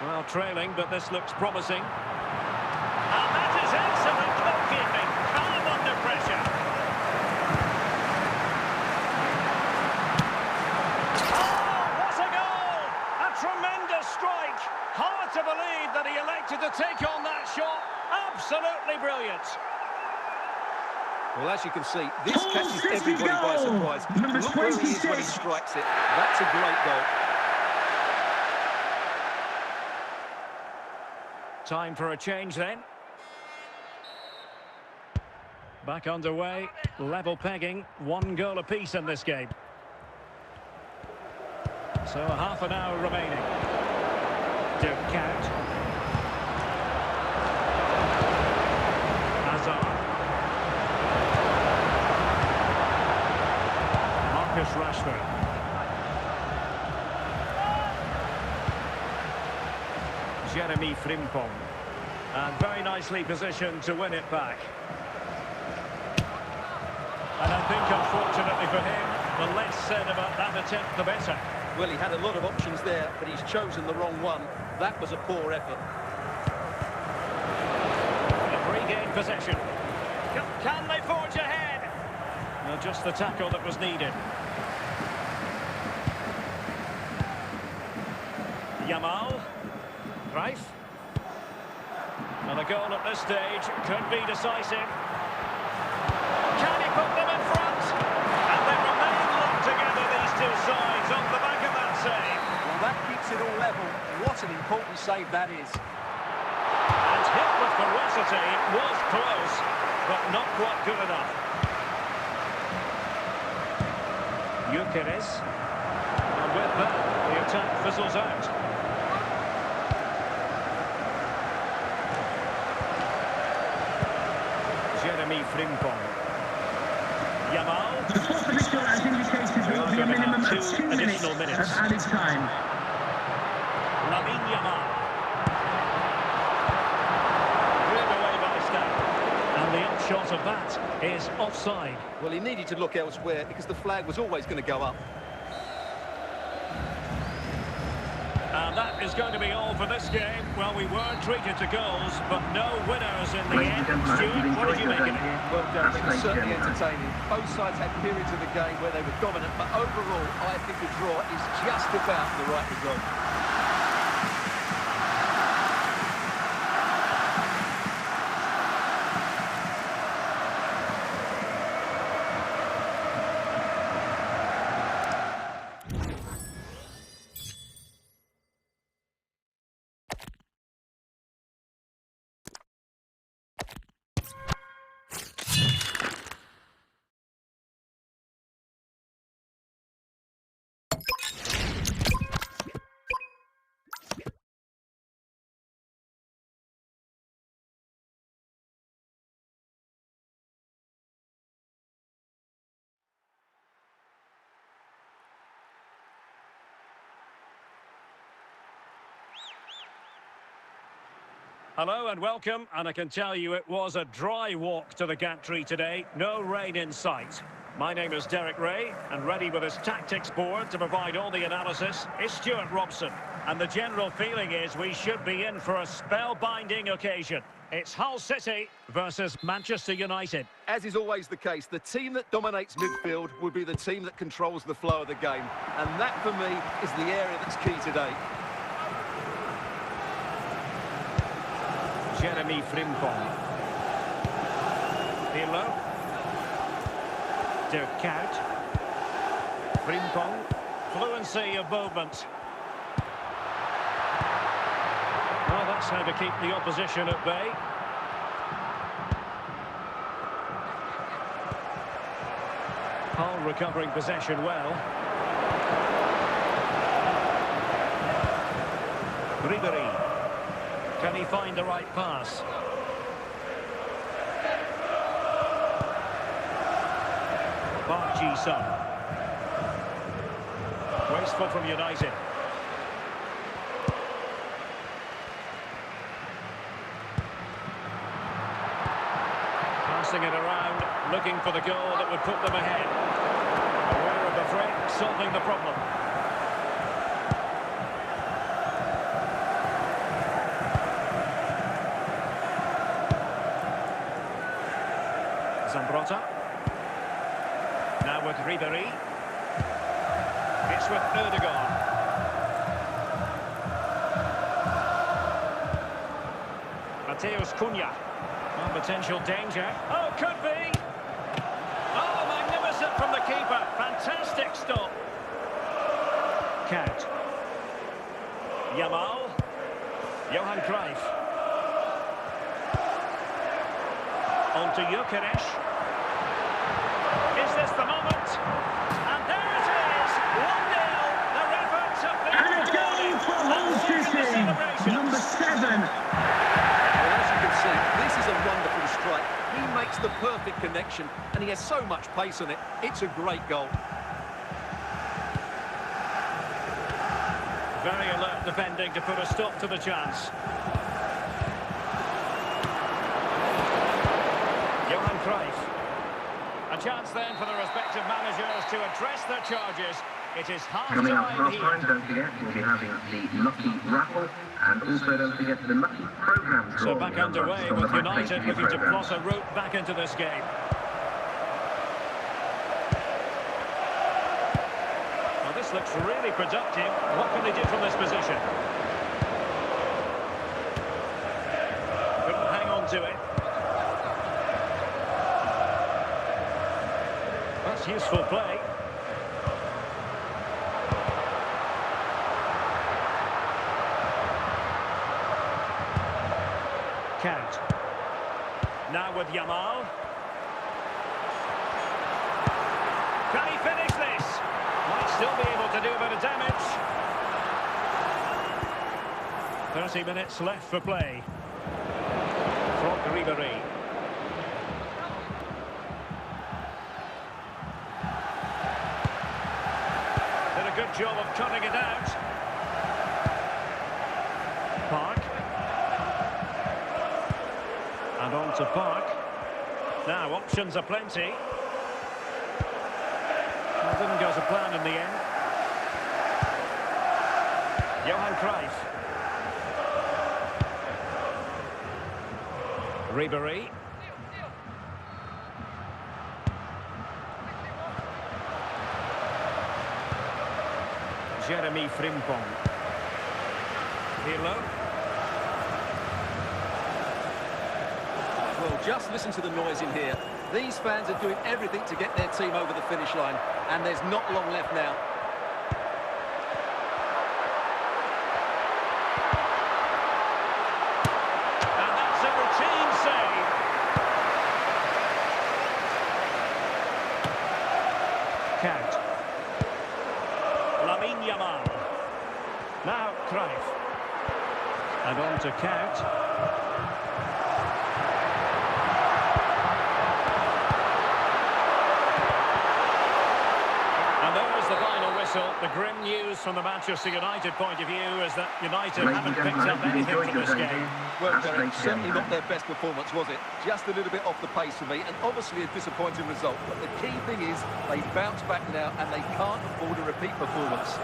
Well, trailing, but this looks promising. And that is excellent goalkeeping. Calm under pressure. Oh, what a goal! A tremendous strike. Hard to believe that he elected to take on that shot. Absolutely brilliant. Well, as you can see, this Hull catches City everybody by goal! surprise. Number Look where he is when he 26. strikes it. That's a great goal. Time for a change then. Back underway, level pegging, 1 goal apiece in this game. So a half an hour remaining. Dracor. Hazard. Marcus Rashford. Jeremy Frimpong. And very nicely positioned to win it back. And I think, unfortunately for him, the less said about that attempt, the better. Well, he had a lot of options there, but he's chosen the wrong one. That was a poor effort. A regained possession. Can they forge ahead? No, just the tackle that was needed. Yamal. Greif. And a goal at this stage could be decisive. Can he put them in front? And they remain locked together, these two sides, on the back of that save. Well, that keeps it all level. What an important save that is. And hit with ferocity, it was close, but not quite good enough. Gyökeres. And with that, the attack fizzles out. Jeremy Frimpong. Yamal. The fourth official has indicated there will be a minimum of 2 minutes of added time. Yamal. Cleared away by Stan. And the upshot of that is offside. Well, he needed to look elsewhere because the flag was always going to go up. And that is going to be all for this game. Well, we were treated to goals, but no winners in the end. Stuart, what did you make of it? Well, Derek, it was certainly entertaining. Both sides had periods of the game where they were dominant, but overall, I think a draw is just about the right result. Hello and welcome, and I can tell you it was a dry walk to the gantry today, no rain in sight. My name is Derek Ray, and ready with his tactics board to provide all the analysis is Stuart Robson. And the general feeling is we should be in for a spellbinding occasion. It's Hull City versus Manchester United. As is always the case, the team that dominates midfield will be the team that controls the flow of the game. And that, for me, is the area that's key today. Jeremy Frimpong. Pirlo. Dracor. Frimpong. Fluency of movement. Well, that's how to keep the opposition at bay. Hull recovering possession well. Ribery. Can he find the right pass? Park Ji-sung. Wasteful from United. Passing it around, looking for the goal that would put them ahead. Aware of the threat, solving the problem. Zambrota. Now with Ribery. It's with Erdogan. Mateus Cunha. Oh, potential danger. Oh, could be! Oh, magnificent from the keeper. Fantastic stop. Count. Yamal. Johan Cruyff. On to Gyökeres. Is this the moment? And there it is! 1-0. The revamped have been And a goal for Hull City, number 7. Well, as you can see, this is a wonderful strike. He makes the perfect connection, and he has so much pace on it. It's a great goal. Very alert defending to put a stop to the chance. Johan Cruyff. A chance then for the respective managers to address their charges. It is Coming up half-time half time, here. don't forget, we'll be having the Lucky Raffle, and also don't forget the Lucky Programme draw. So back underway on the with back United page of your looking to programme. plot a route back into this game. Well, this looks really productive. What can they do from this position? Couldn't hang on to it. That's useful play. Count. Now with Yamal. Can he finish this? Might still be able to do a bit of damage. 30 minutes left for play. From Ribéry. Did a good job of cutting it out. Park. And on to Park. Now, options are plenty. Well, didn't go to plan in the end. Johan Cruyff. Ribéry. Jeremy Frimpong. Pirlo. Well, just listen to the noise in here. These fans are doing everything to get their team over the finish line, and there's not long left now. And that's a routine save. Count. Lamine Yamal. Now Cruyff. And on to Count. The final whistle. The grim news from the Manchester United point of view is that United haven't picked up anything from this game. Well, Derek, certainly not their best performance, was it? Just a little bit off the pace for me, and obviously a disappointing result. But the key thing is they bounce back now, and they can't afford a repeat performance.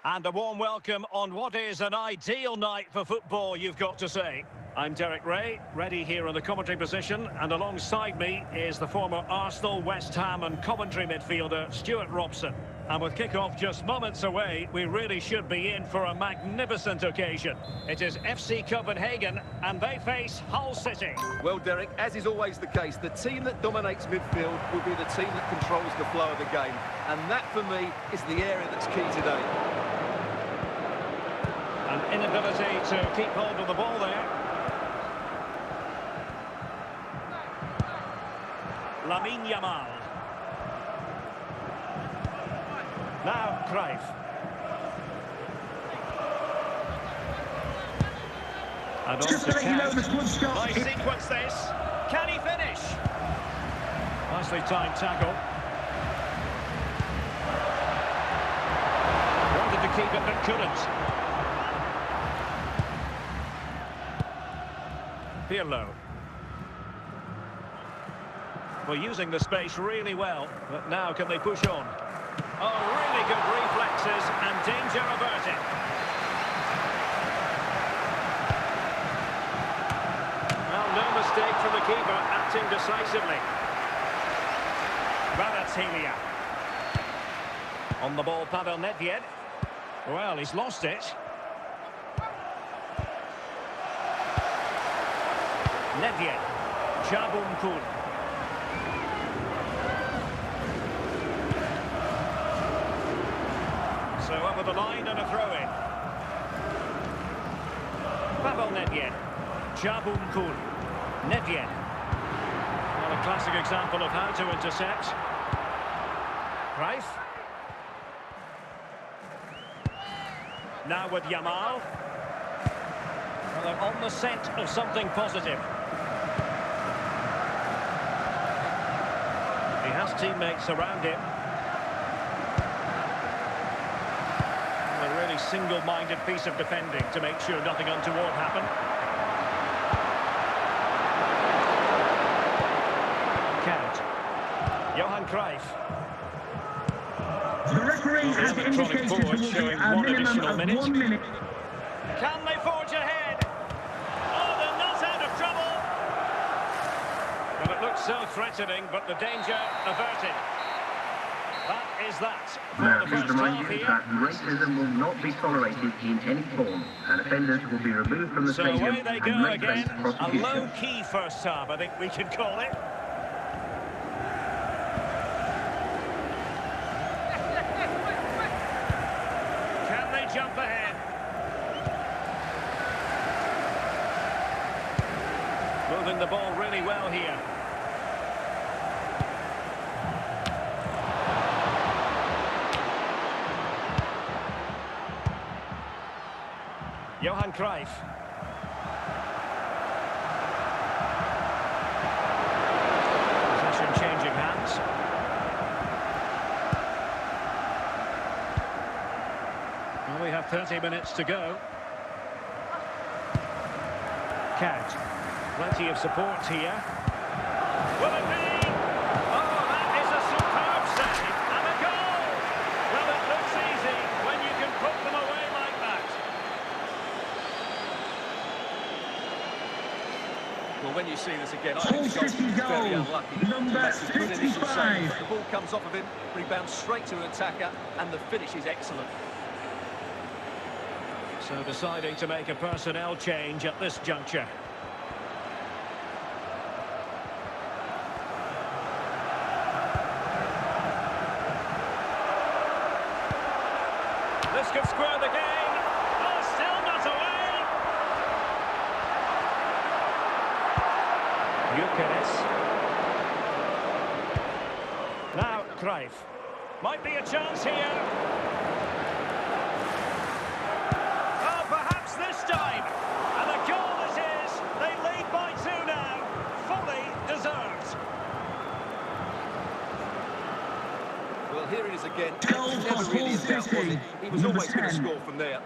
And a warm welcome on what is an ideal night for football, you've got to say. I'm Derek Ray, ready here in the commentary position, and alongside me is the former Arsenal, West Ham and Coventry midfielder Stuart Robson. And with kick-off just moments away, we really should be in for a magnificent occasion. It is FC Copenhagen, and they face Hull City. Well, Derek, as is always the case, the team that dominates midfield will be the team that controls the flow of the game. And that, for me, is the area that's key today. An inability to keep hold of the ball there. Lamine Yamal. Now Cruyff. And on Just to to let you know, Count. the club start. Nice sequence this. Can he finish? Nicely timed tackle. Wanted to keep it but couldn't. Pirlo. Well, using the space really well, but now can they push on? Oh, really good reflexes and danger averted. Well, no mistake from the keeper, acting decisively. Kvaratskhelia. On the ball, Pavel Nedved. Well, he's lost it. Nedved. Chabunkul. So over the line and a throw-in. Pavel Nedved. Chabunkul. Nedved. Well, a classic example of how to intercept. Greif. Now with Yamal. Well, they're on the scent of something positive. He has teammates around him. A really single-minded piece of defending to make sure nothing untoward happened. Count. Johan Cruyff. The referee has indicated there will be a minimum of 1 minute. Can they forge ahead? Oh, they're not out of trouble. Well, it looks so threatening, but the danger averted. That is that for Now, the please first remind half you here. that racism will not be tolerated in any form, and offenders will be removed from the So stadium away they and go may again. face A prosecution. low-key first half, I think we could call it. Can they jump ahead? Moving the ball really well here. Johan Cruyff. Possession changing hands. Well, we have 30 minutes to go. Count. Plenty of support here. Will it be? Oh, that is a superb save. And a goal! Well, it looks easy when you can put them away like that. Well, when you see this again, I Hull think the City goalkeeper's very goal, unlucky. number That's a good initial save. 55. The ball comes off of him, rebounds straight to an attacker, and the finish is excellent. So deciding to make a personnel change at this juncture. This could square the game. Oh, still not away. Gyökeres. Now Cruyff. Might be a chance here. Oh, perhaps this time. And a goal it is. They lead by 2 now. Fully deserved. Well, here it is again. Goal It's for never really in Hull doubt, was City. it? He was Number always going to 10. score from there.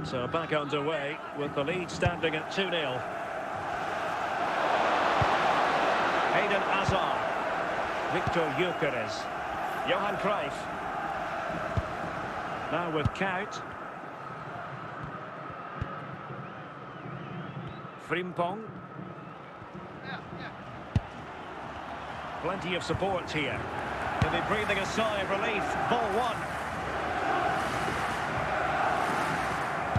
So back underway with the lead standing at 2-0. Eden Hazard. Victor Gyökeres. Johan Cruyff. Now with Count. Frimpong. Plenty of support here. They'll be breathing a sigh of relief. Ball 1.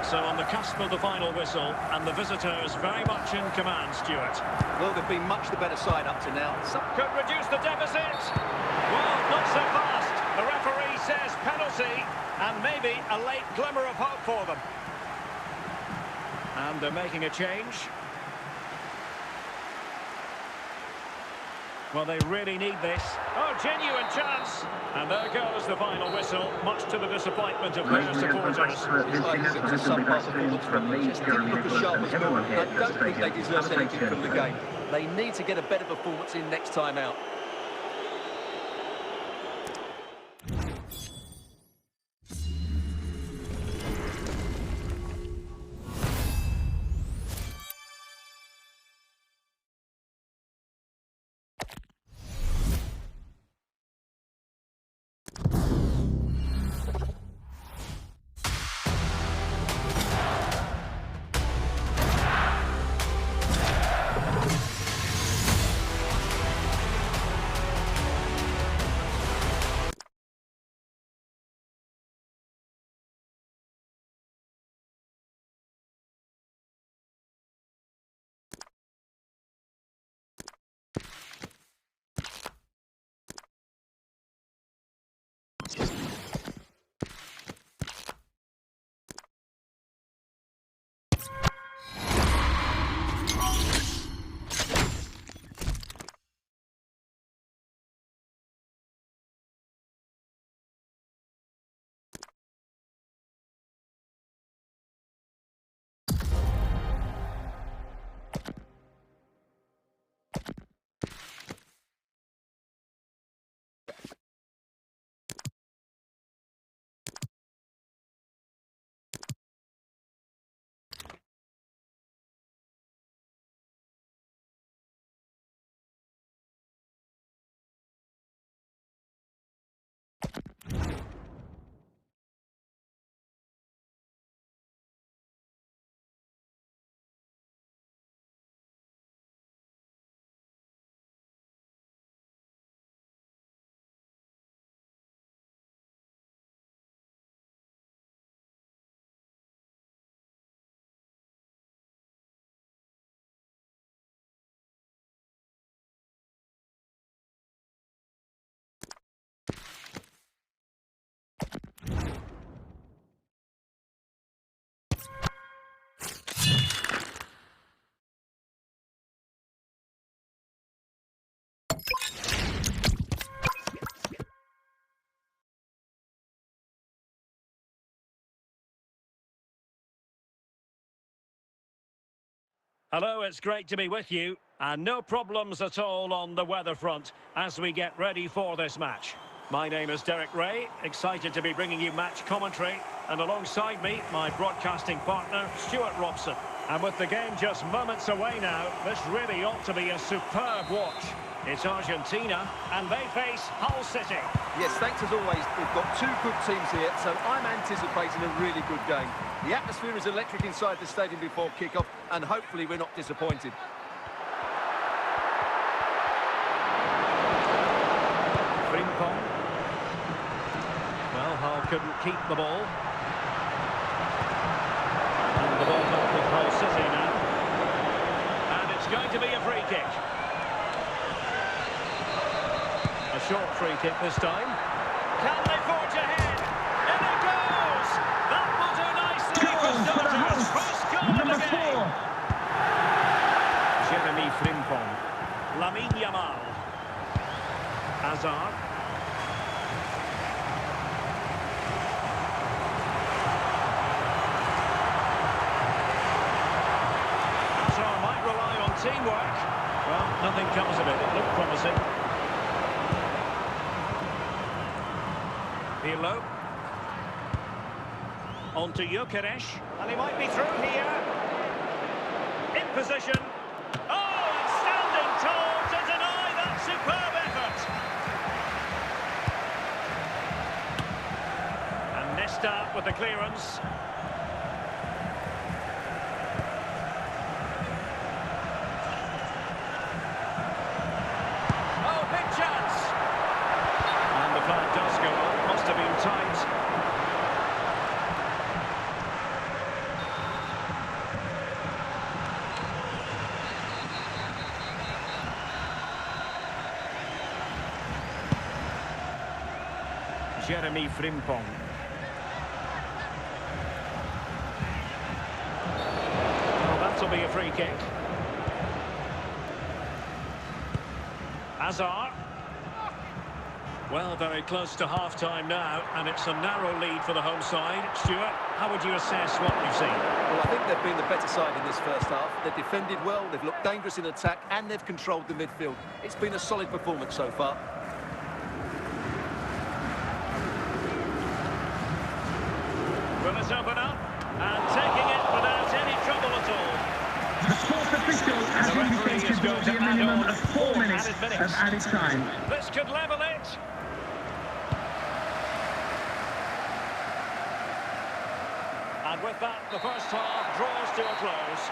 So on the cusp of the final whistle, and the visitors very much in command, Stuart. Well, they've been much the better side up to now. Could reduce the deficit. Well, not so fast. The referee says penalty, and maybe a late glimmer of hope for them. And they're making a change. Well, they really need this. Oh, genuine chance. And there goes the final whistle, much to the disappointment of their supporters. It's like it was a subpar performance from them. Just didn't look as sharp as normal. I don't think they deserved anything from the game. They need to get a better performance in next time out. Hello, it's great to be with you, and no problems at all on the weather front as we get ready for this match. My name is Derek Ray, excited to be bringing you match commentary, and alongside me, my broadcasting partner, Stuart Robson. And with the game just moments away now, this really ought to be a superb watch. It's Argentina, and they face Hull City. Yes, thanks as always. We've got two good teams here, so I'm anticipating a really good game. The atmosphere is electric inside the stadium before kick-off, and hopefully we're not disappointed. Frimpong. Well, Hull couldn't keep the ball. And the ball back with Hull City now. And it's going to be a free kick. A short free kick this time. Can they forge ahead? In it goes! That will do nicely for starters. First goal of the game. Jeremy Frimpong. Lamine Yamal. Hazard. Hazard might rely on teamwork. Well, nothing comes of it. It looked promising. Pirlo. On to Gyökeres. And he might be through here. In position. Oh, and standing tall to deny that superb effort. And Nesta with the clearance. Oh, big chance. And the flag does go on. Must have been tight. Jeremy Frimpong. Well, that'll be a free kick. Hazard. Well, very close to half-time now, and it's a narrow lead for the home side. Stuart, how would you assess what you've seen? Well, I think they've been the better side in this first half. They've defended well, they've looked dangerous in attack, and they've controlled the midfield. It's been a solid performance so far. Will it open up? And taking it without any trouble at all. The sports official has indicated there will be a minimum of 4 minutes of added time. This could level it. And with that, the first half draws to a close.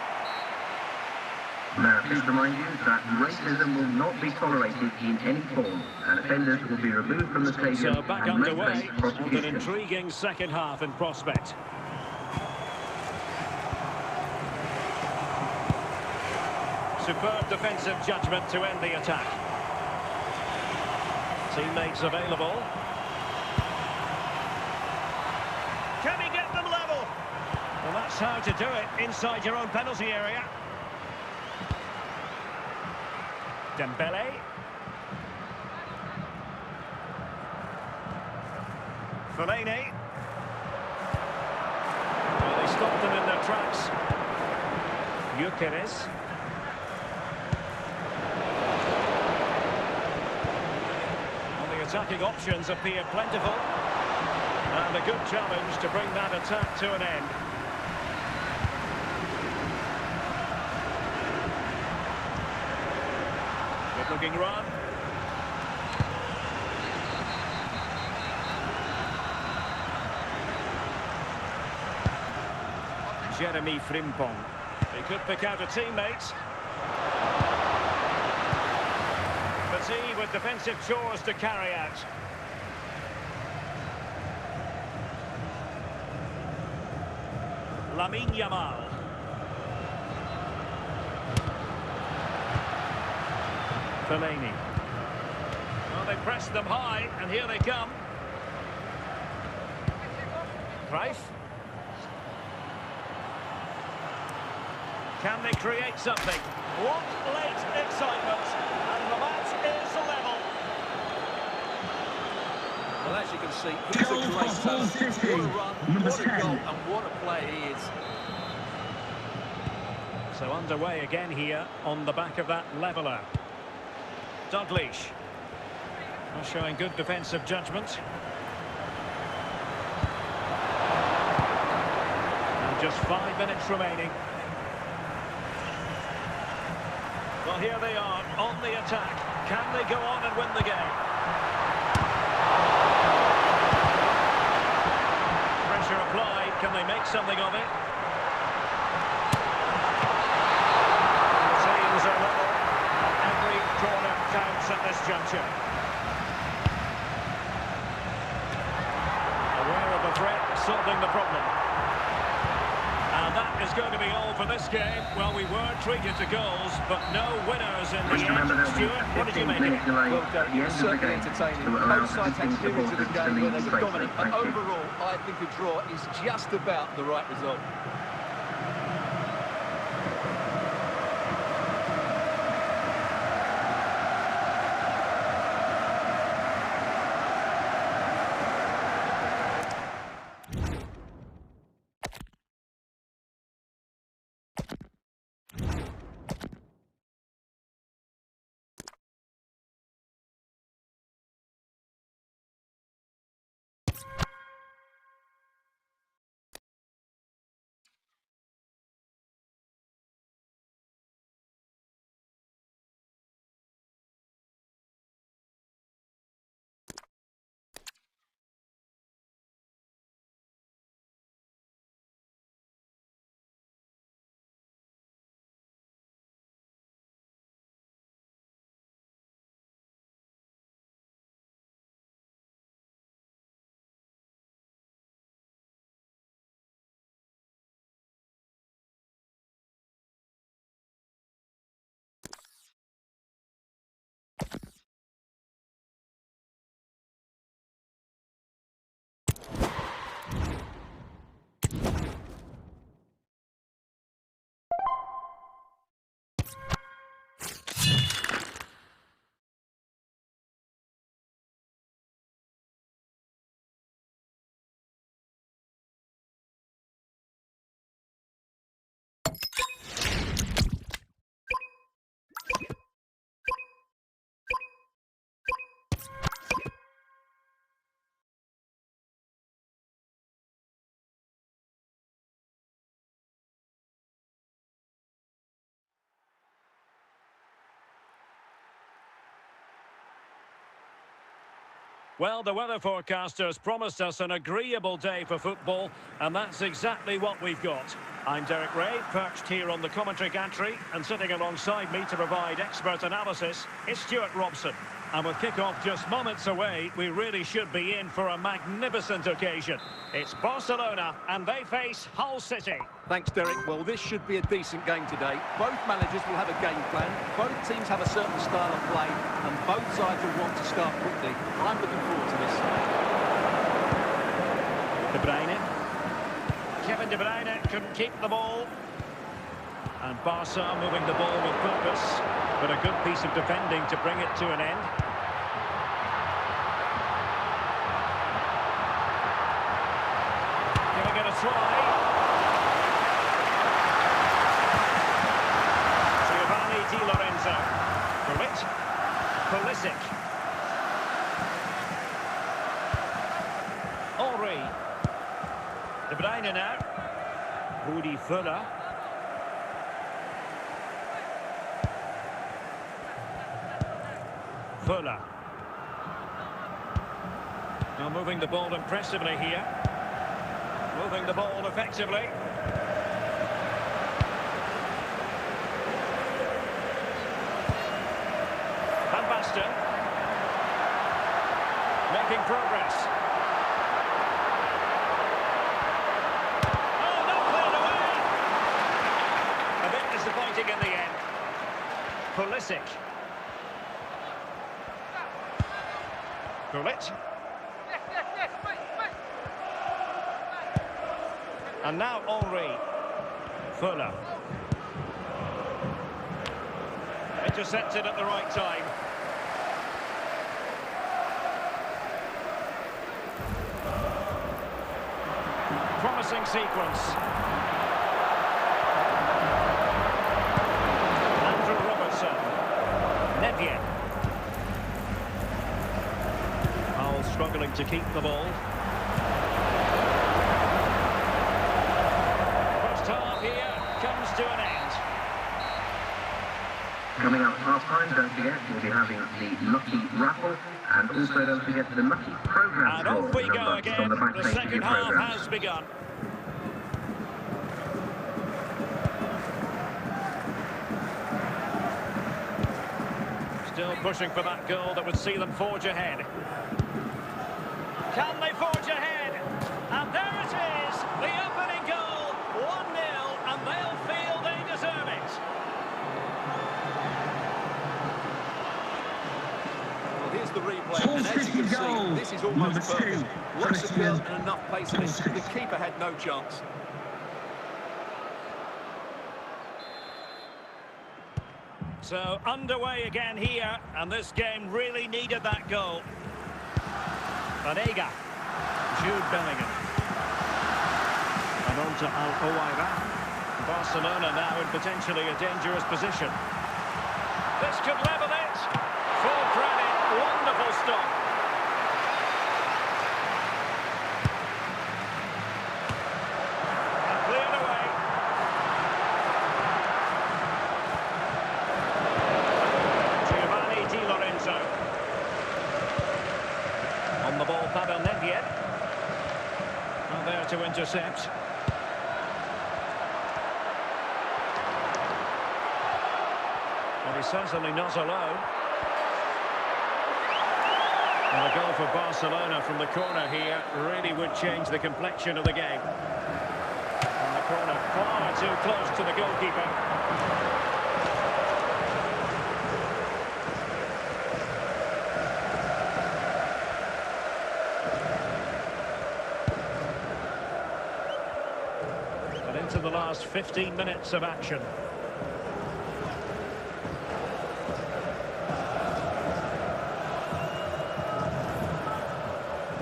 Now, please remind you that racism will not be tolerated in any form, and offenders will be removed from the stadium So back and may underway, face and an prosecution. intriguing second half in prospect. Superb defensive judgment to end the attack. Teammates available. Can he get them level? Well, that's how to do it inside your own penalty area. Dembele. Fellaini. Well, they stopped them in their tracks. Gyökeres. Well, the attacking options appear plentiful. And a good challenge to bring that attack to an end. Good looking run. Jeremy Frimpong. He could pick out a teammate. Fatigue with defensive chores to carry out. Lamine Yamal. Fellaini. Well, they pressed them high, and here they come. Cruyff. Can they create something? What late excitement! And the match is level. Well, as you can see, he's a great talent. What a run, what a goal, and what a play he is. So underway again here on the back of that leveller. Dalglish. Showing good defensive judgment. And just 5 minutes remaining. Well, here they are on the attack. Can they go on and win the game? Pressure applied. Can they make something of it? Teams are level. Every corner counts at this juncture. Aware of the threat, solving the problem. And that is going to be all for this game. Well, we were treated to goals, but no winners in the end. Stuart, what did you make of it? Well, Derek, it's certainly entertaining. Both sides had spirit to the game where they were dominant. But overall, I think a draw is just about the right result. Well, the weather forecasters promised us an agreeable day for football, and that's exactly what we've got. I'm Derek Ray, perched here on the commentary gantry, and sitting alongside me to provide expert analysis is Stuart Robson. And with kick-off just moments away, we really should be in for a magnificent occasion. It's Barcelona, and they face Hull City. Thanks, Derek. Well, this should be a decent game today. Both managers will have a game plan. Both teams have a certain style of play, and both sides will want to start quickly. I'm looking forward to this. De Bruyne. Kevin De Bruyne couldn't keep the ball. And Barca moving the ball with purpose, but a good piece of defending to bring it to an end. Giving it a try. Giovanni Di Lorenzo. For it. Pulisic. Ovr. De Bruyne now. Rudi Völler. Völler. Now moving the ball impressively here. Moving the ball effectively. Pulisic. Gullit. And now Henry. Fuller. Intercepted at the right time. Promising sequence. Andrew Robertson. Neville. Hull struggling to keep the ball. First half here comes to an end. Coming up half-time, don't forget, we'll be having the Lucky Raffle, and also don't forget the Lucky Programme And off we go on again. the back The page of second your half programme. has begun. Still pushing for that goal that would see them forge ahead. Can they forge ahead? And there it is, the opening goal, 1-0, and they'll feel they deserve it. Well, here's the replay, and as you can see, this is almost perfect. Lots of girls and enough pace in this. The keeper had no chance. So underway again here, and this game really needed that goal. Vanega, Jude Bellingham, and on to Al-Owaira. Barcelona now in potentially a dangerous position. This could level it. Full credit, wonderful stop. And cleared away. Giovanni Di Lorenzo. On the ball, Pavel Nedved. Not there to intercept. Well, he's certainly not alone. And a goal for Barcelona from the corner here really would change the complexion of the game. And the corner far too close to the goalkeeper. Into the last 15 minutes of action.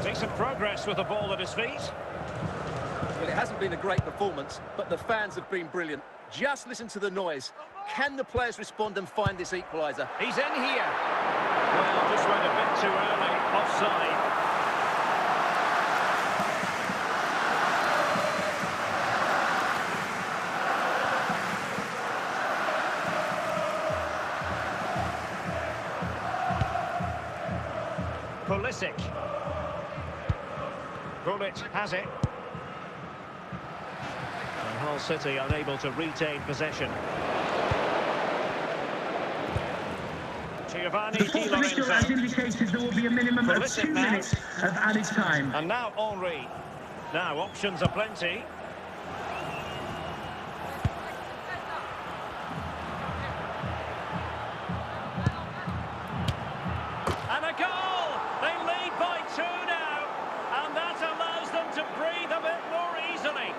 Decent progress with the ball at his feet. Well, it hasn't been a great performance, but the fans have been brilliant. Just listen to the noise. Can the players respond and find this equaliser? He's in here. Well, just went a bit too early, offside. Pulisic. Gullit has it. And Hull City unable to retain possession. Giovanni The Di fourth official has Lorenzo. indicated there will be a minimum of Pulisic 2 now. minutes of added time. And now Henry. Now options are plenty. And a goal! They lead by 2 now. And that allows them to breathe a bit more easily.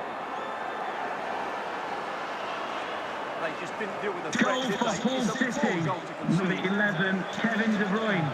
They just didn't deal with the Goal threat, did for they? Hull It's a poor City. goal to Number concede. 11, Kevin De Bruyne.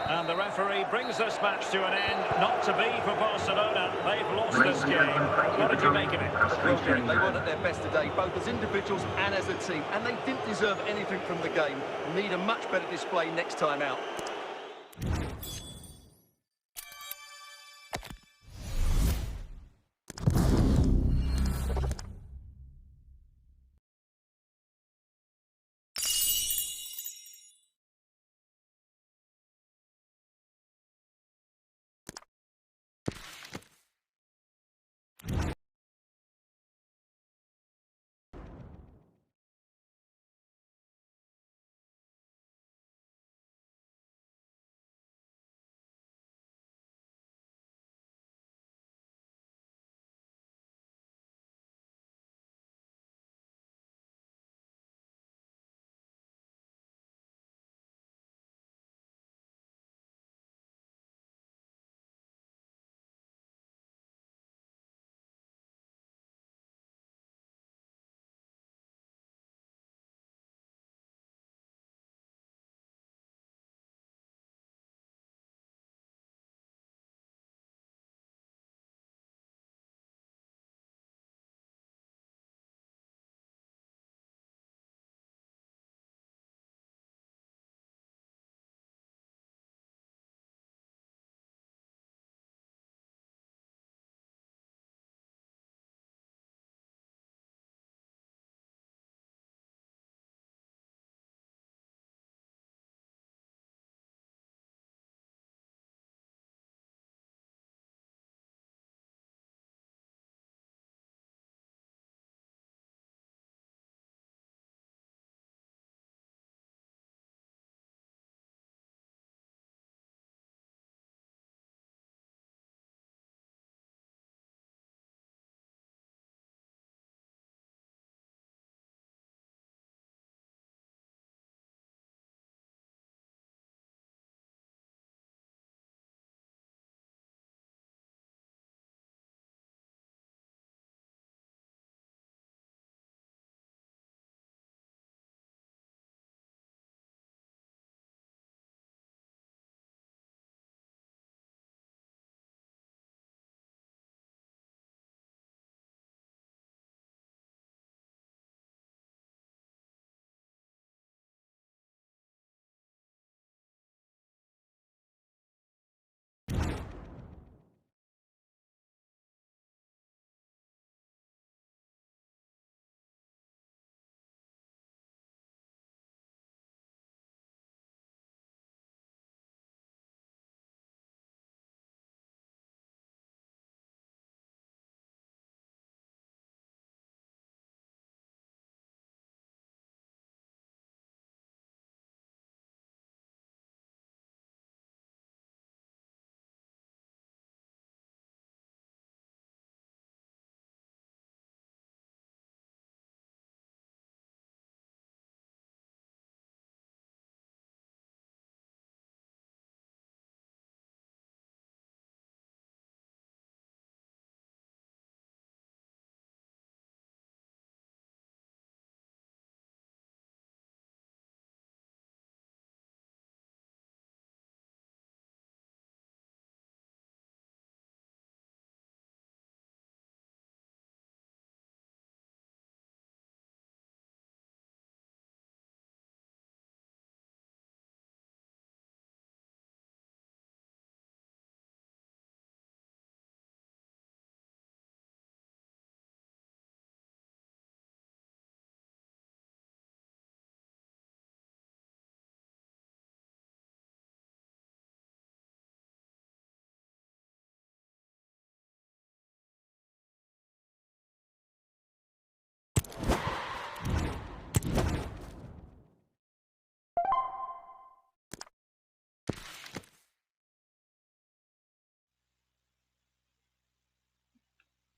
And the referee brings this match to an end. Not to be for Barcelona. They've lost this game. What did you make of it? They weren't at their best today, both as individuals and as a team, and they didn't deserve anything from the game. Need a much better display next time out.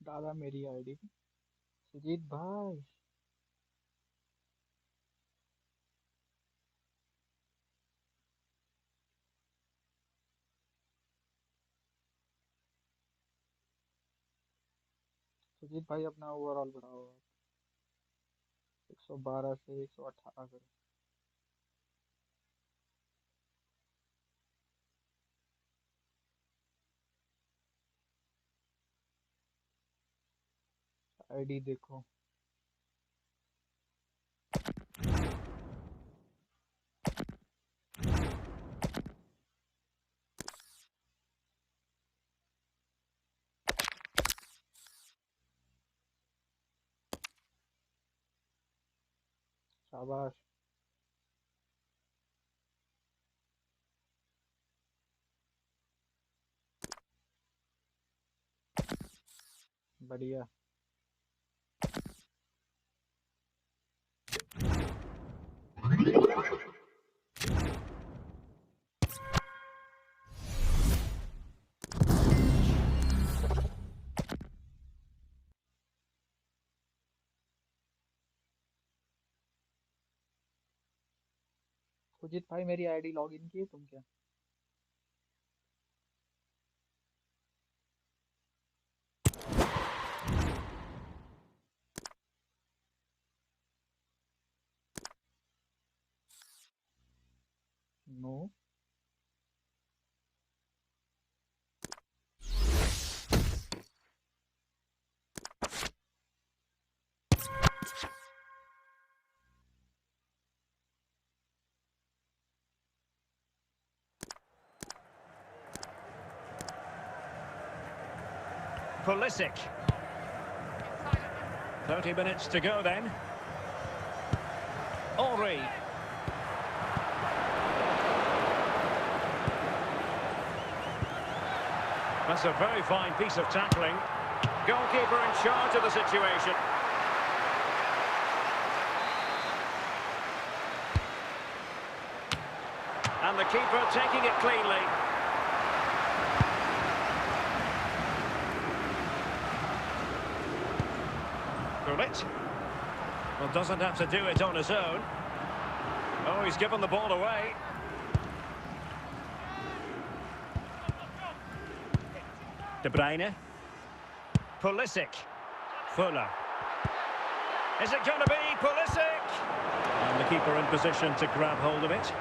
डाला मेरी ID. Sujit भाई सुजीत भाई अपना overall बढ़ाओ। 112 से 118 करो। ID देखो। शाबाश। बढ़िया। सुजीत भाई मेरी आईडी लॉगिन की तुम क्या? No. Pulisic. 30 minutes to go then. Ovr. That's a very fine piece of tackling. Goalkeeper in charge of the situation. And the keeper taking it cleanly. It. Well, doesn't have to do it on his own. Oh, he's given the ball away. De Bruyne. Pulisic. Fuller. Is it going to be Pulisic? And the keeper in position to grab hold of it.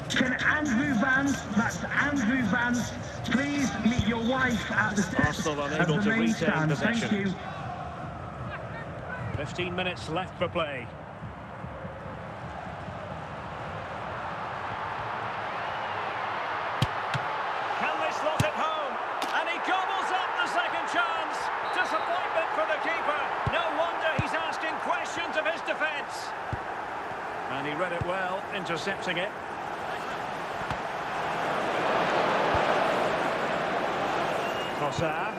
Can Andrew Vance, that's Andrew Vance, please meet your wife at the steps Arsenal of unable the to main retain stand. Thank possession. you. 15 minutes left for play. Can they slot it home? And he gobbles up the second chance. Disappointment for the keeper. No wonder he's asking questions of his defence. And he read it well, intercepting it. Trossard.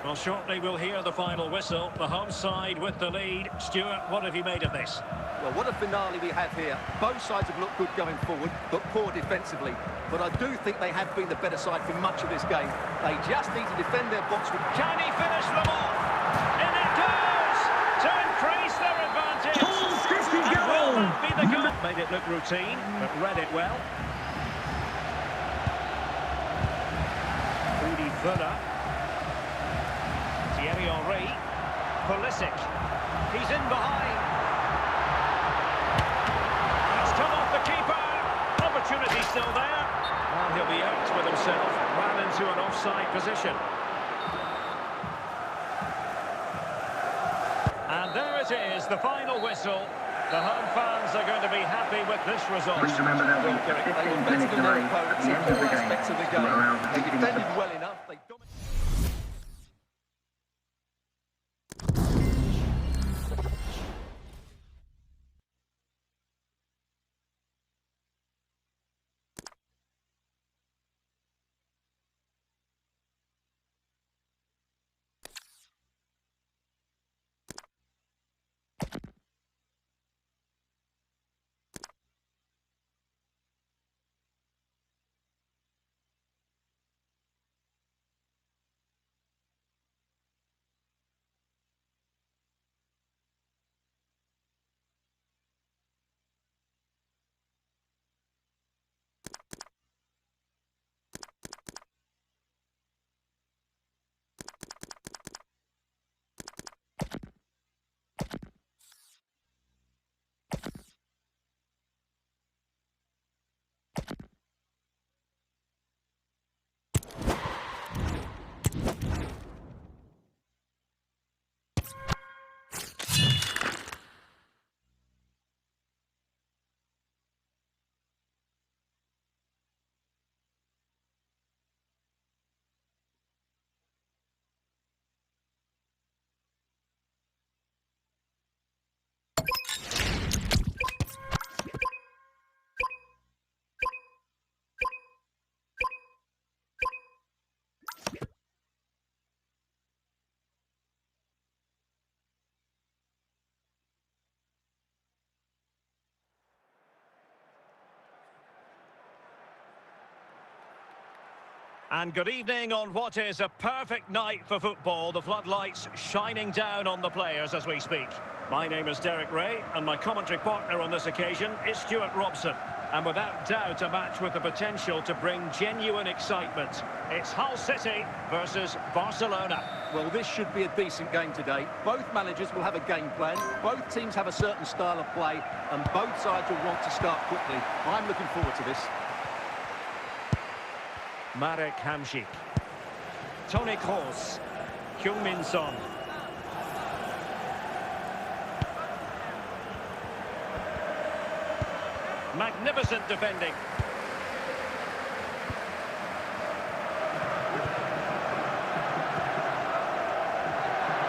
Well, shortly we'll hear the final whistle. The home side with the lead. Stuart, what have you made of this? Well, what a finale we have here. Both sides have looked good going forward, but poor defensively. But I do think they have been the better side for much of this game. They just need to defend their box with... Can he finish them off? In it goes! To increase their advantage. And will that be the goal? Made it look routine, but read it well. Fuller. Thierry Henry. Pulisic. He's in behind. It's come off the keeper. Opportunity still there. Well, he'll be out with himself. Ran into an offside position. And there it is, the final whistle. The home fans are going to be happy with this result. Please remember that we have 15 minutes delay at the end of the game. They defended well enough. They And good evening on what is a perfect night for football. The floodlights shining down on the players as we speak. My name is Derek Ray, and my commentary partner on this occasion is Stuart Robson. And without doubt, a match with the potential to bring genuine excitement. It's Hull City versus Barcelona. Well, this should be a decent game today. Both managers will have a game plan. Both teams have a certain style of play, and both sides will want to start quickly. I'm looking forward to this. Marek Hamšík, Toni Kroos, Heung-min Son. Magnificent defending.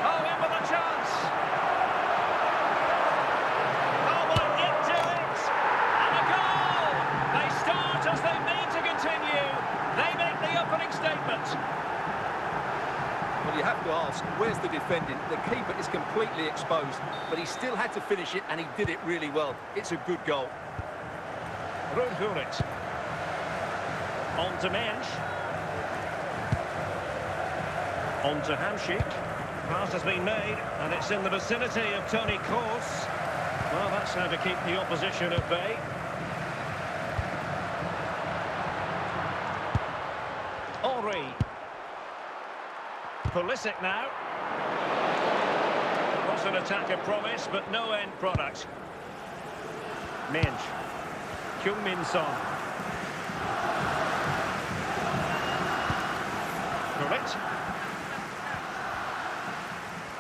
Oh, in with a chance. Oh, might get to it. And a goal. They start as they mean to continue. They make the opening statement. Well, you have to ask, where's the defending? The keeper is completely exposed, but he still had to finish it, and he did it really well. It's a good goal. Ruud on to Mensch. On to Hamšík. Pass has been made, and it's in the vicinity of Toni Kroos. Well, that's how to keep the opposition at bay. Ovr. Pulisic now. It was an attack of promise, but no end product. Mensch. Heung-min Son. Correct.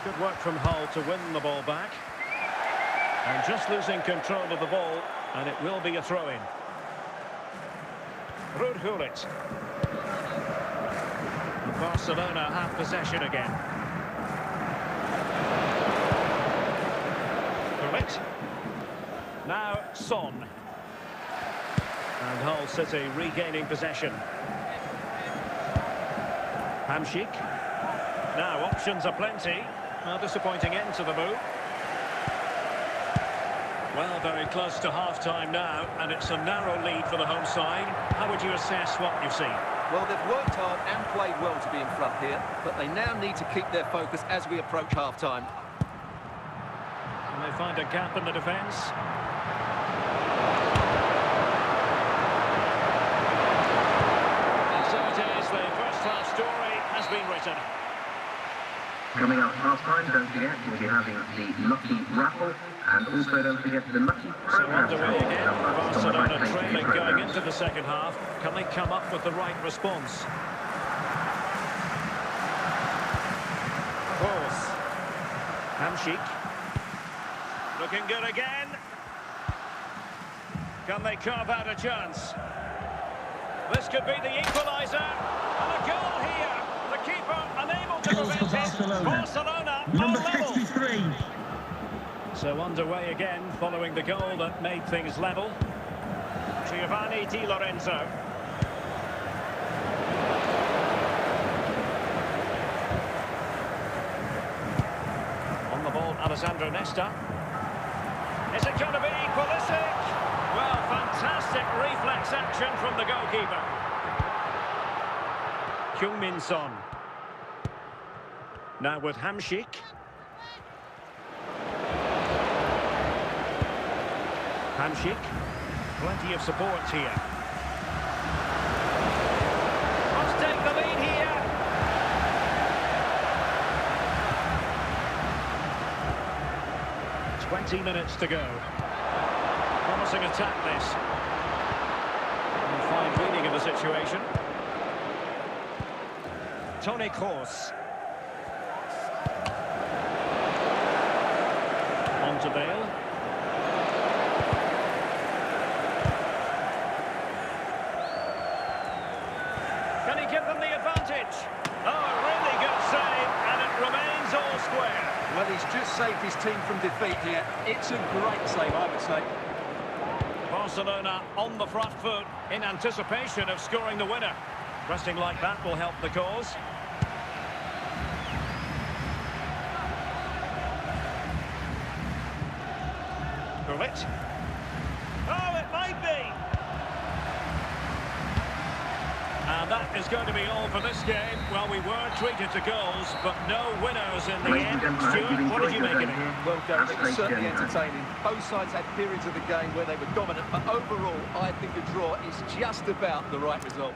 Good work from Hull to win the ball back. And just losing control of the ball, and it will be a throw-in. Ruud. Barcelona have possession again. Correct. Now Son. And Hull City regaining possession. Hamšík. Now options are plenty. A disappointing end to the move. Well, very close to half-time now, and it's a narrow lead for the home side. How would you assess what you've seen? Well, they've worked hard and played well to be in front here, but they now need to keep their focus as we approach half-time. And they find a gap in the defence. And so it is, the first-half story has been written. Coming up half-time, don't forget, we'll be having the Lucky Raffle, and also don't forget the Lucky So Program. underway again, Barcelona trailing going into the second half. Can they come up with the right response? Kroos. Hamšík. Looking good again. Can they carve out a chance? This could be the equaliser. And a goal here. The keeper unable to prevent it. Barcelona Number are level. 53. So underway again, following the goal that made things level. Giovanni Di Lorenzo. On the ball, Alessandro Nesta. Is it going to be Pulisic? Well, fantastic reflex action from the goalkeeper. Heung-min Son. Now with Hamšík. Hamšík, plenty of support here. Must take the lead here. "20 minutes to go. Promising attack this. And fine reading of the situation. Toni Kroos. On to Bale. Can he give them the advantage? Oh, a really good save, and it remains all square. Well, he's just saved his team from defeat here. It's a great save, I would say. Barcelona on the front foot in anticipation of scoring the winner. Resting like that will help the cause. Correct. Oh, it might be. And that is going to be all for this game. Well, we were treated to goals, but no winners in the Ladies end. and gentlemen, Stuart, you've what did you enjoyed make your of it? day here. Well, Derek, it was That's certainly great, gentlemen. entertaining. Both sides had periods of the game where they were dominant, but overall, I think a draw is just about the right result.